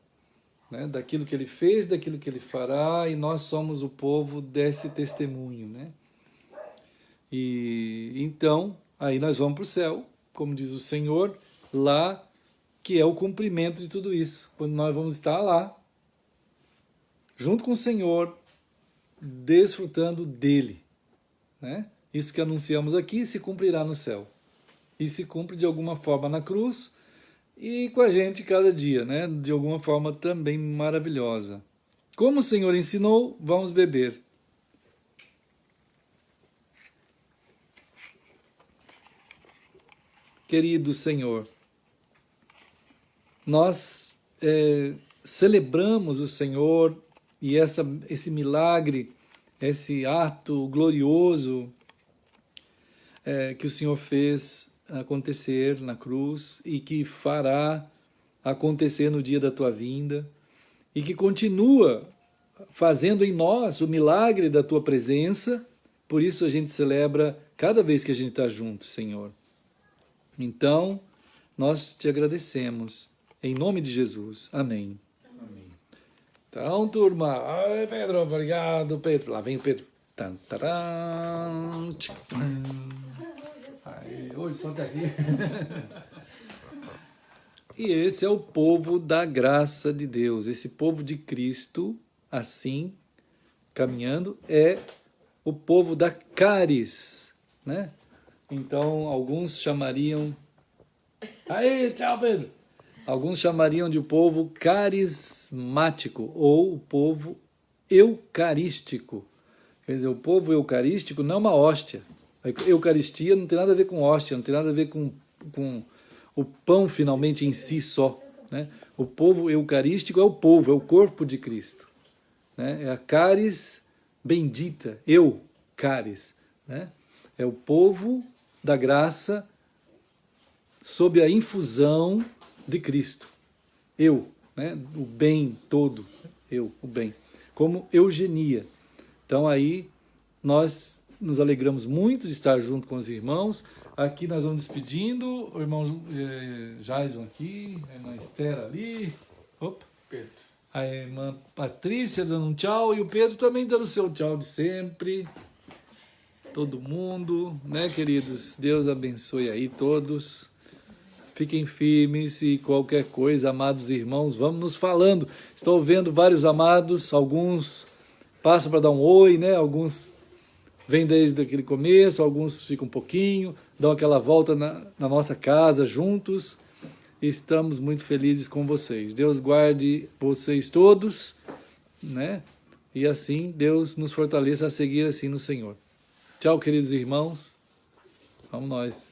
né? Daquilo que ele fez, daquilo que ele fará, e nós somos o povo desse testemunho, né? E então, aí nós vamos para o céu, como diz o Senhor, lá, que é o cumprimento de tudo isso, quando nós vamos estar lá, junto com o Senhor, desfrutando dele, né? Isso que anunciamos aqui se cumprirá no céu, e se cumpre de alguma forma na cruz, e com a gente cada dia, né? De alguma forma também maravilhosa. Como o Senhor ensinou, vamos beber. Querido Senhor, nós celebramos o Senhor e esse milagre, esse ato glorioso que o Senhor fez acontecer na cruz e que fará acontecer no dia da tua vinda e que continua fazendo em nós o milagre da tua presença. Por isso a gente celebra cada vez que a gente está junto, Senhor. Então, nós te agradecemos. Em nome de Jesus. Amém. Amém. Então, turma. Ai, Pedro, obrigado, Pedro. Lá vem o Pedro. Tan, taran, aí, hoje só tá aqui. E esse é o povo da graça de Deus. Esse povo de Cristo, assim, caminhando, é o povo da caris, né? Então, alguns chamariam... Aí, tchau, Pedro! Alguns chamariam de o povo carismático ou o povo eucarístico. Quer dizer, o povo eucarístico não é uma hóstia. A Eucaristia não tem nada a ver com hóstia, não tem nada a ver com o pão finalmente em si só, né? O povo eucarístico é o povo, é o corpo de Cristo, né? É a caris bendita, caris, né? É o povo da graça sob a infusão de Cristo. Né? O bem todo, o bem. Como eugenia. Então aí nós nos alegramos muito de estar junto com os irmãos. Aqui nós vamos despedindo. O irmão Jason aqui, a irmã Esther ali. Opa. Pedro. A irmã Patrícia dando um tchau e o Pedro também dando o seu tchau de sempre. Todo mundo, né, queridos? Deus abençoe aí todos. Fiquem firmes e qualquer coisa, amados irmãos, vamos nos falando. Estou vendo vários amados, alguns passam para dar um oi, né? Alguns vêm desde aquele começo, alguns ficam um pouquinho, dão aquela volta na nossa casa juntos. Estamos muito felizes com vocês. Deus guarde vocês todos, né? E assim Deus nos fortaleça a seguir assim no Senhor. Tchau, queridos irmãos. Vamos nós.